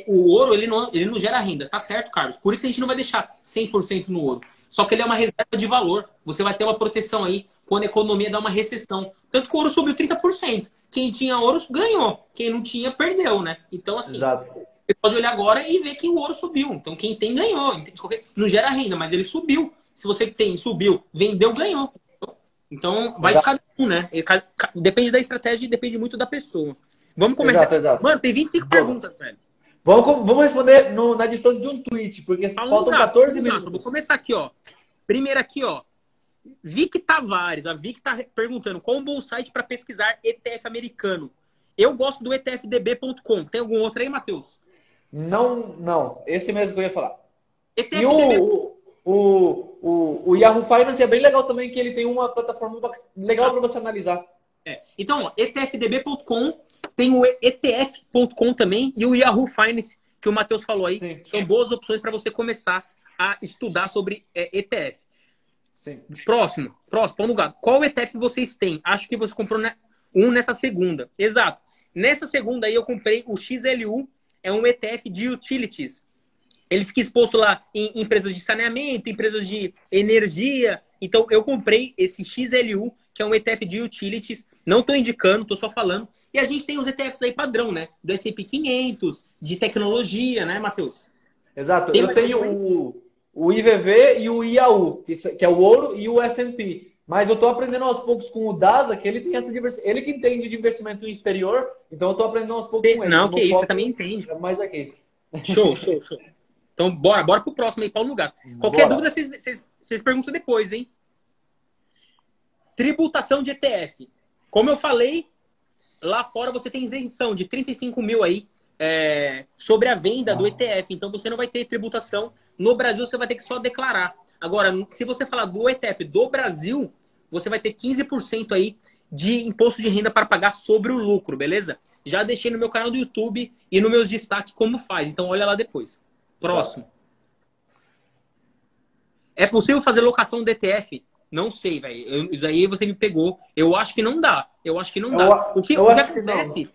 O ouro, ele não gera renda. Tá certo, Carlos? Por isso a gente não vai deixar 100% no ouro. Só que ele é uma reserva de valor. Você vai ter uma proteção aí quando a economia dá uma recessão. Tanto que o ouro subiu 30%. Quem tinha ouro ganhou. Quem não tinha, perdeu, né? Então, assim... Exato. Você pode olhar agora e ver que o ouro subiu. Então, quem tem, ganhou. Não gera renda, mas ele subiu. Se você tem, subiu, vendeu, ganhou. Então, vai de cada um, né? Depende da estratégia e depende muito da pessoa. Vamos começar. Exato. Mano, tem 25 perguntas, velho. Vamos responder na distância de um tweet, porque faltam 14 minutos. Vou começar aqui, ó. Primeiro aqui, ó. Vic Tavares. A Vic tá perguntando qual um bom site para pesquisar ETF americano. Eu gosto do etfdb.com. Tem algum outro aí, Matheus? Não. Esse mesmo que eu ia falar. ETFDB. E o Yahoo Finance é bem legal também, que ele tem uma plataforma legal para você analisar. Então, ó, etfdb.com, tem o etf.com também e o Yahoo Finance, que o Matheus falou aí, Sim. são boas opções para você começar a estudar sobre ETF. Sim. Próximo, pão no gato. Qual ETF vocês têm? Acho que você comprou um nessa segunda. Exato. Nessa segunda aí eu comprei o XLU, é um ETF de utilities. Ele fica exposto lá em empresas de saneamento, empresas de energia. Então eu comprei esse XLU, que é um ETF de utilities. Não estou indicando, estou só falando. E a gente tem os ETFs aí padrão, né? Do S&P 500, de tecnologia, né, Matheus? Exato. Eu tenho o IVV e o IAU, que é o ouro, e o S&P. Mas eu estou aprendendo aos poucos com o DASA, que ele tem essa diversidade. Ele que entende de investimento no exterior, então eu estou aprendendo aos poucos com ele. Não, que isso, você também entende. Mais aqui. Show. Então, bora pro próximo aí, Paulo no Gato. Qualquer dúvida, vocês perguntam depois, hein? Tributação de ETF. Como eu falei, lá fora você tem isenção de 35 mil aí sobre a venda do ETF. Então, você não vai ter tributação. No Brasil, você vai ter que só declarar. Agora, se você falar do ETF do Brasil, você vai ter 15% aí de imposto de renda para pagar sobre o lucro, beleza? Já deixei no meu canal do YouTube e nos meus destaques como faz. Então, olha lá depois. Próximo. É possível fazer locação do ETF? Não sei, velho. Isso aí você me pegou. Eu acho que não dá. O que acontece?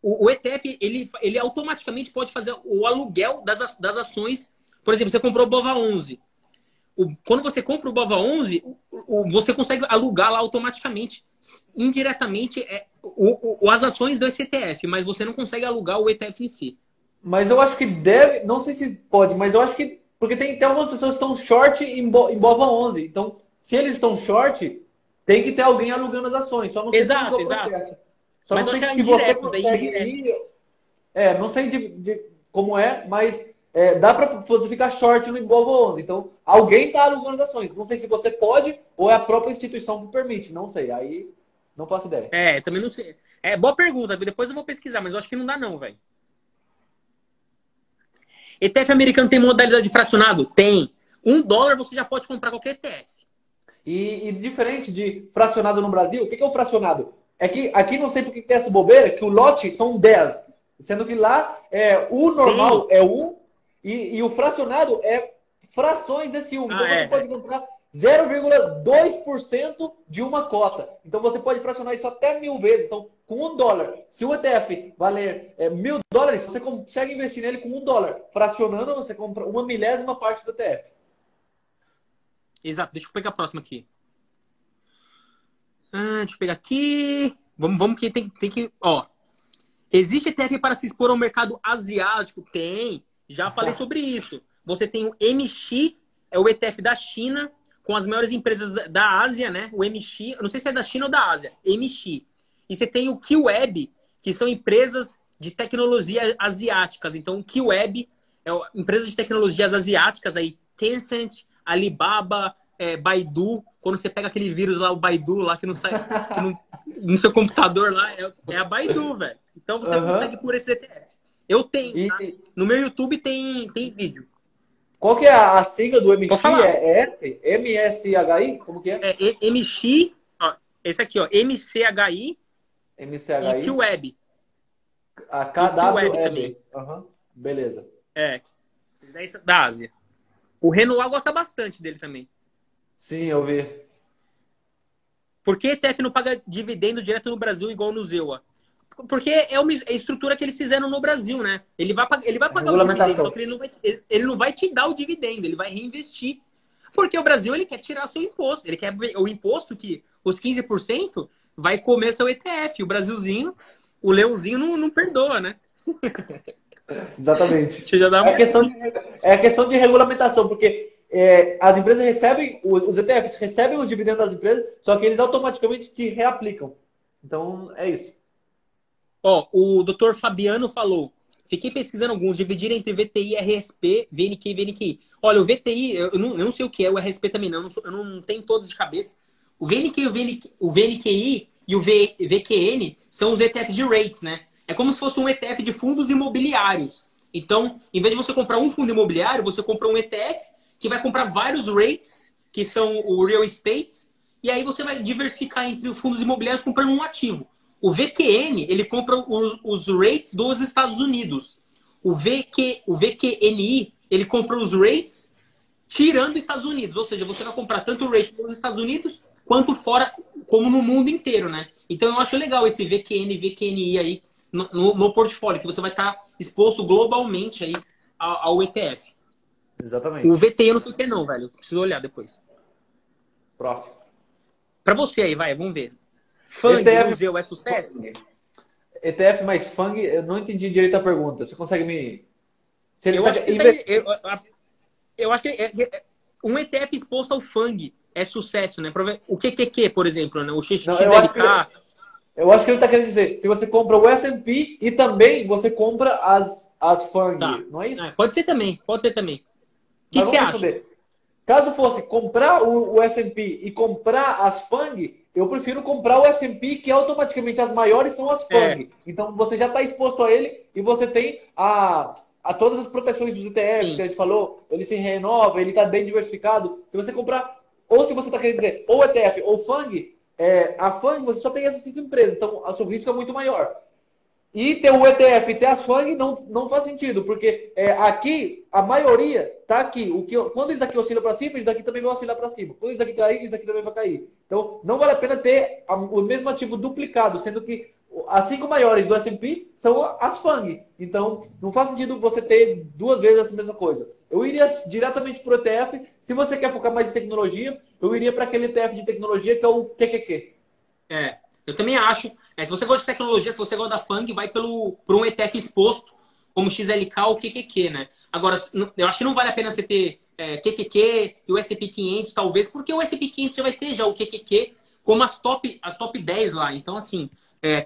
O ETF, ele automaticamente pode fazer o aluguel das ações. Por exemplo, você comprou o BOVA11. Quando você compra o BOVA11, você consegue alugar lá automaticamente, indiretamente, as ações do ETF, mas você não consegue alugar o ETF em si. Mas eu acho que deve, não sei se pode, mas eu acho que, porque tem algumas pessoas que estão short em BOVA11. Então, se eles estão short, tem que ter alguém alugando as ações. Só não sei exato. Só mas não sei se você consegue ir. Não sei como mas dá para você ficar short no BOVA11. Então, alguém está alugando as ações. Não sei se você pode ou é a própria instituição que permite. Não sei. Aí, não faço ideia. Também não sei. Boa pergunta. Depois eu vou pesquisar, mas eu acho que não dá não, velho. ETF americano tem modalidade de fracionado? Tem. $1 você já pode comprar qualquer ETF. E diferente de fracionado no Brasil, o que é o fracionado? É que aqui não sei por que tem essa bobeira, que o lote são 10. Sendo que lá o normal é 1 e o fracionado é frações desse 1. Então você pode comprar 0,2% de uma cota. Então você pode fracionar isso até 1000 vezes. Então, com $1, se o ETF valer $1.000, você consegue investir nele com $1. Fracionando, você compra 1/1000ª parte do ETF. Exato. Deixa eu pegar a próxima aqui. Deixa eu pegar aqui. Vamos que tem que... Ó. Existe ETF para se expor ao mercado asiático? Tem. Já falei sobre isso. Você tem o MX, é o ETF da China, com as maiores empresas da Ásia, né? O MX, eu não sei se é da China ou da Ásia. MX. E você tem o QWeb, que são empresas de tecnologia asiáticas. Então, o QWeb é empresas de tecnologias asiáticas aí. Tencent, Alibaba, Baidu. Quando você pega aquele vírus lá, o Baidu, lá que não sai no seu computador lá, é a Baidu, velho. Então você consegue por esse ETF. Eu tenho, tá? No meu YouTube tem vídeo. Qual que é a sigla do MX? Pode falar. É MSHI? Como que é? É MX, ó, esse aqui, ó, MCHI e QWeb. A KWeb também. Beleza. Esse daí é da Ásia. O Renoir gosta bastante dele também. Sim, eu vi. Por que ETF não paga dividendo direto no Brasil igual no Zewa? Porque é uma estrutura que eles fizeram no Brasil, né? Ele vai pagar o dividendo, só que ele não vai te dar o dividendo, ele vai reinvestir. Porque o Brasil, ele quer tirar seu imposto. Ele quer o imposto que os 15% vai comer seu ETF. O Brasilzinho, o leãozinho não perdoa, né? Exatamente. Já dá a questão de regulamentação, porque as empresas recebem, os ETFs recebem os dividendos das empresas, só que eles automaticamente te reaplicam. Então, é isso. Ó, o Dr. Fabiano falou, fiquei pesquisando alguns, dividir entre VTI, RSP, VNQ e VNQI. Olha, o VTI, eu não sei o que é, o RSP também não, eu não tenho todos de cabeça. O VNQ, o VNQI e o VQN são os ETFs de rates, né? É como se fosse um ETF de fundos imobiliários. Então, em vez de você comprar um fundo imobiliário, você compra um ETF que vai comprar vários rates, que são o real estate, e aí você vai diversificar entre os fundos imobiliários comprando um ativo. O VQN, ele compra os rates dos Estados Unidos. o VQNI, ele compra os rates tirando os Estados Unidos. Ou seja, você vai comprar tanto o rate nos Estados Unidos quanto fora, como no mundo inteiro, né? Então eu acho legal esse VQN, VQNI aí no portfólio, que você vai estar exposto globalmente aí ao ETF. Exatamente. O VT eu não sei o que não, velho. Preciso olhar depois. Próximo. Pra você aí, vai, vamos ver. FANG, ETF, museu, é sucesso? ETF mais FANG, eu não entendi direito a pergunta. Você consegue me... Se ele Eu tá... acho que eu acho que um ETF exposto ao FANG é sucesso, né? O QQQ, por exemplo, né? O XLK. Eu acho que ele está querendo dizer, se você compra o S&P e também você compra as FANG, Tá. não é isso? Pode ser também, pode ser também. O que Mas você vamos acha? responder. Caso fosse comprar o S&P e comprar as FANG, eu prefiro comprar o S&P, que automaticamente as maiores são as FANG. Então você já está exposto a ele e você tem a todas as proteções dos ETFs que a gente falou, ele se renova, ele está bem diversificado. Se você comprar, ou se você está querendo dizer ou ETF ou FANG, a FANG você só tem essas 5 empresas, então o seu risco é muito maior. E ter o ETF e ter as FANG não faz sentido, porque aqui, a maioria está aqui. Quando isso daqui oscila para cima, isso daqui também vai oscilar para cima. Quando isso daqui cair, isso daqui também vai cair. Então, não vale a pena ter o mesmo ativo duplicado, sendo que as 5 maiores do S&P são as FANG. Então, não faz sentido você ter 2 vezes essa mesma coisa. Eu iria diretamente para o ETF. Se você quer focar mais em tecnologia, eu iria para aquele ETF de tecnologia que é o QQQ. Eu também acho. Se você gosta de tecnologia, se você gosta da FANG, vai por um ETF exposto, como XLK ou QQQ, né? Agora, eu acho que não vale a pena você ter QQQ e o S&P 500, talvez, porque o S&P 500 já vai ter já o QQQ como as top 10 lá. Então, assim,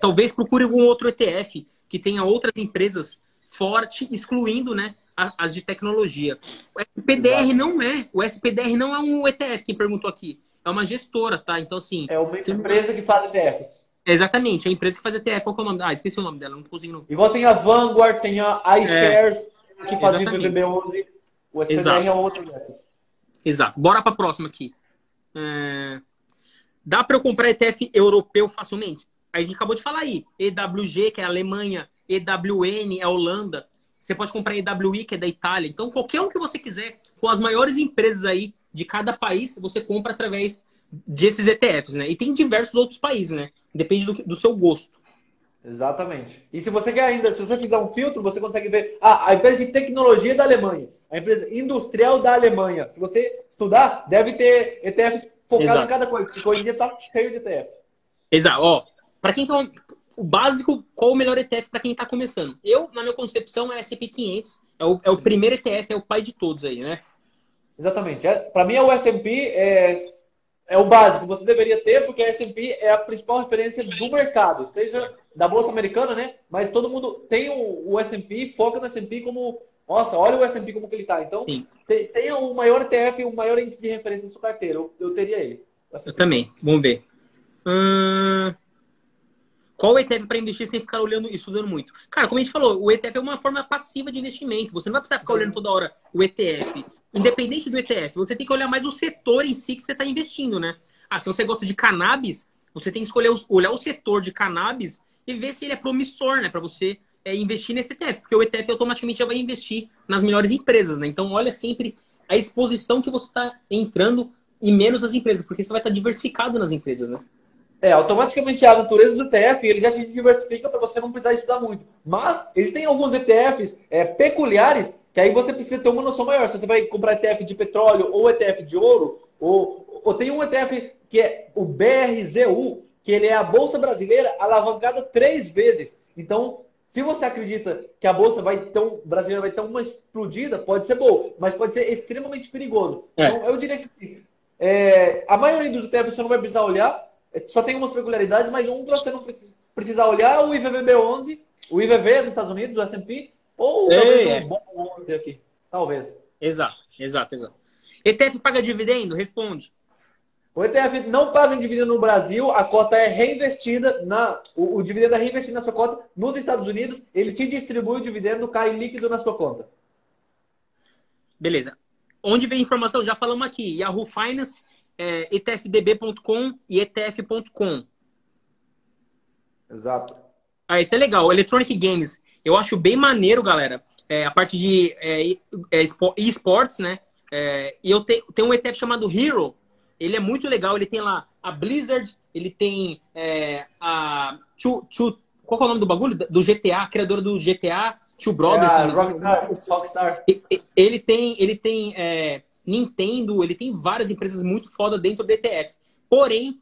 talvez procure algum outro ETF que tenha outras empresas fortes, excluindo, né, as de tecnologia. O SPDR não é um ETF, quem perguntou aqui. É uma gestora, tá? Então, assim... É uma empresa que faz ETFs. Exatamente, a empresa que faz ETF. Qual que é o nome dela? Esqueci o nome dela, não consigo... Igual tem a Vanguard, tem a iShares, que faz o IVVB11. O SPDR é outro dessas. Exato. Bora para a próxima aqui. Dá para eu comprar ETF europeu facilmente? A gente acabou de falar aí. EWG, que é a Alemanha. EWN é a Holanda. Você pode comprar EWI, que é da Itália. Então, qualquer um que você quiser, com as maiores empresas aí de cada país, você compra através desses ETFs, né? E tem diversos outros países, né? Depende do seu gosto. Exatamente. E se você quer ainda, se você fizer um filtro, você consegue ver a empresa de tecnologia da Alemanha, a empresa industrial da Alemanha. Se você estudar, deve ter ETFs focados em cada coisa, porque hoje em dia tá cheio de ETF. Exato. Ó, para quem quer o básico, qual o melhor ETF para quem está começando? Na minha concepção, é S&P 500. É o primeiro ETF, é o pai de todos aí, né? Exatamente. Para mim, o S&P é o básico. Você deveria ter, porque a S&P é a principal referência do mercado, seja da Bolsa Americana, né? Mas todo mundo tem o S&P, foca no S&P como... Nossa, olha o S&P como que ele tá. Então, tenha o maior ETF, o maior índice de referência na sua carteira. Eu teria ele. Eu também. Vamos ver. Qual o ETF para investir sem ficar olhando e estudando muito? Cara, como a gente falou, o ETF é uma forma passiva de investimento. Você não vai precisar ficar olhando toda hora o ETF. Independente do ETF, você tem que olhar mais o setor em si que você está investindo, né? Se você gosta de cannabis, você tem que olhar o setor de cannabis e ver se ele é promissor, né? Para você investir nesse ETF. Porque o ETF automaticamente já vai investir nas melhores empresas, né? Então, olha sempre a exposição que você está entrando e menos as empresas, porque você vai estar diversificado nas empresas, né? Automaticamente a natureza do ETF, ele já te diversifica para você não precisar estudar muito. Mas existem alguns ETFs peculiares que aí você precisa ter uma noção maior. Se você vai comprar ETF de petróleo ou ETF de ouro, ou tem um ETF que é o BRZU, que ele é a Bolsa Brasileira alavancada 3 vezes. Então, se você acredita que a Bolsa brasileira vai ter uma explodida, pode ser boa, mas pode ser extremamente perigoso. Então, eu diria que a maioria dos ETFs você não vai precisar olhar, só tem umas peculiaridades, mas um para você não precisar olhar é o IVVB11, o IVV dos Estados Unidos, o S&P, ou talvez o bom aqui. Talvez. Exato. ETF paga dividendo? Responde. O ETF não paga dividendo no Brasil, a cota é reinvestida, o dividendo é reinvestido na sua cota. Nos Estados Unidos, ele te distribui o dividendo, cai líquido na sua conta. Beleza. Onde vem a informação? Já falamos aqui. Yahoo Finance, etfdb.com e etf.com. Exato. Isso é legal. Electronic Games. Eu acho bem maneiro, galera. a parte de esportes, né? E eu tenho um ETF chamado Hero. Ele é muito legal. Ele tem lá a Blizzard, ele tem qual que é o nome do bagulho? Do GTA, criadora do GTA, Two Brothers. Rockstar. Ele tem Nintendo, ele tem várias empresas muito foda dentro do ETF. Porém,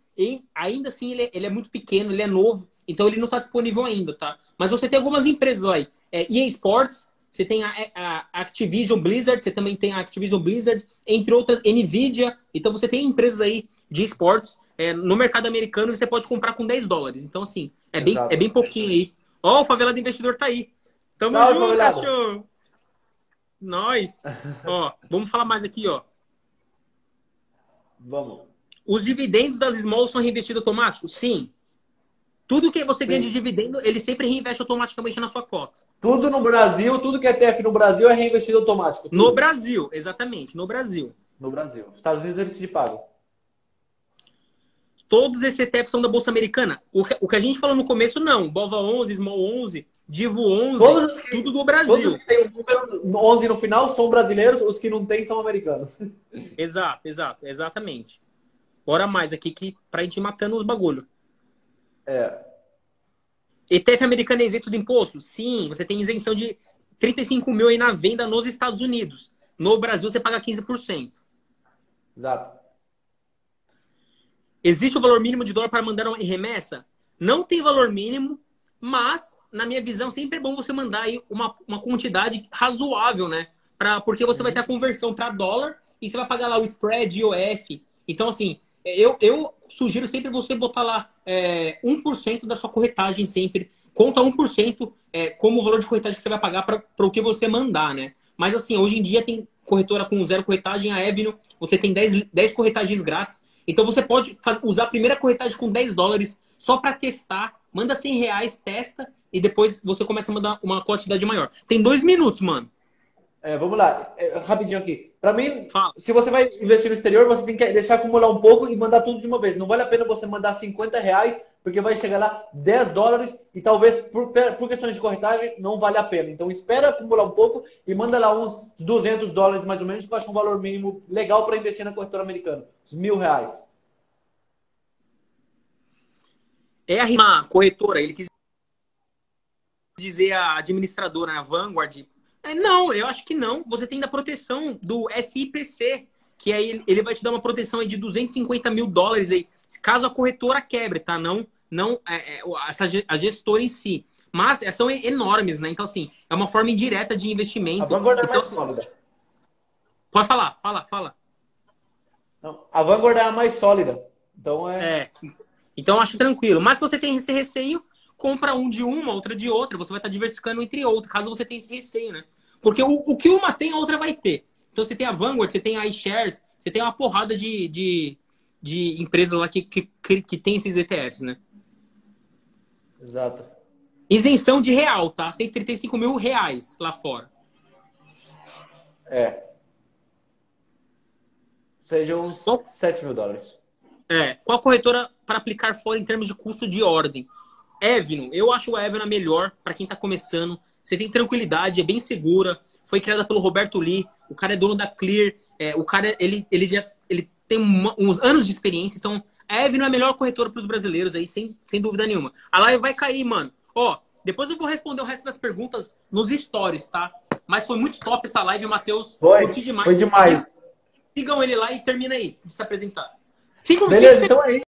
ainda assim, ele é muito pequeno, ele é novo, então ele não está disponível ainda, tá? Mas você tem algumas empresas aí. EA Sports, você tem a Activision Blizzard, você também tem a Activision Blizzard, entre outras, Nvidia. Então você tem empresas aí de esportes no mercado americano e você pode comprar com $10. Então, assim, é bem pouquinho aí. Ó, o Favelado Investidor tá aí. Tamo junto, cachorro! Nós! Ó, vamos falar mais aqui, ó. Vamos. Os dividendos das Small são reinvestidos automáticos? Sim. Tudo que você ganha de dividendo, ele sempre reinveste automaticamente na sua cota. Tudo no Brasil, tudo que é ETF no Brasil é reinvestido automático. Tudo. No Brasil, exatamente, no Brasil. No Brasil. Estados Unidos eles se pagam. Todos esses ETFs são da Bolsa Americana. O que a gente falou no começo, não. Bova 11, Small 11, Divo 11, tudo do Brasil. Todos que tem o número 11 no final são brasileiros, os que não tem são americanos. Exatamente. Bora mais aqui pra gente ir matando os bagulho. ETF americano é isento de imposto? Sim, você tem isenção de 35 mil aí na venda nos Estados Unidos. No Brasil você paga 15%. Exato. Existe o valor mínimo de dólar para mandar uma remessa? Não tem valor mínimo, mas, na minha visão, sempre é bom você mandar aí uma quantidade razoável, né? Porque você vai ter a conversão para dólar e você vai pagar lá o spread IOF. Então, assim, eu sugiro sempre você botar lá 1% da sua corretagem sempre. Conta 1% como o valor de corretagem que você vai pagar para o que você mandar, né? Mas, assim, hoje em dia tem corretora com 0 corretagem, a Avenue, você tem 10 corretagens grátis. Então você pode usar a primeira corretagem com $10 só para testar, manda R$100, testa e depois você começa a mandar uma quantidade maior. Tem 2 minutos, mano. Vamos lá, rapidinho aqui. Para mim, Fala. Se você vai investir no exterior, você tem que deixar acumular um pouco e mandar tudo de uma vez. Não vale a pena você mandar R$50, porque vai chegar lá $10 e talvez por questões de corretagem não vale a pena. Então espera acumular um pouco e manda lá uns $200 mais ou menos, que eu acho um valor mínimo legal para investir na corretora americana. Uns R$1.000. É uma corretora, ele quis dizer a administradora, a Vanguard. Não, eu acho que não. Você tem da proteção do SIPC, que aí ele vai te dar uma proteção aí de $250 mil aí, caso a corretora quebre, tá? Não a gestora em si. Mas são enormes, né? Então, assim, é uma forma indireta de investimento. A Vanguard é então, mais sólida. Pode falar, fala. Não, a Vanguard é a mais sólida. Então Então, eu acho tranquilo. Mas se você tem esse receio, compra um de uma, outra de outra. Você vai estar diversificando entre outros, caso você tenha esse receio, né? Porque o que uma tem, a outra vai ter. Então, você tem a Vanguard, você tem a iShares, você tem uma porrada de empresas lá que tem esses ETFs, né? Exato. Isenção de real, tá? R$135 mil lá fora. Sejam uns $7 mil. Qual corretora para aplicar fora em termos de custo de ordem? Avenue. Eu acho a Avenue a melhor para quem está começando. Você tem tranquilidade, é bem segura. Foi criada pelo Roberto Lee. O cara é dono da Clear. O cara, ele tem uns anos de experiência. Então, a Avenue é a melhor corretora para os brasileiros aí, sem dúvida nenhuma. A live vai cair, mano. Ó, depois eu vou responder o resto das perguntas nos stories, tá? Mas foi muito top essa live, Matheus. Curti demais. Foi demais. Sigam ele lá e termina aí de se apresentar. Beleza, então é isso.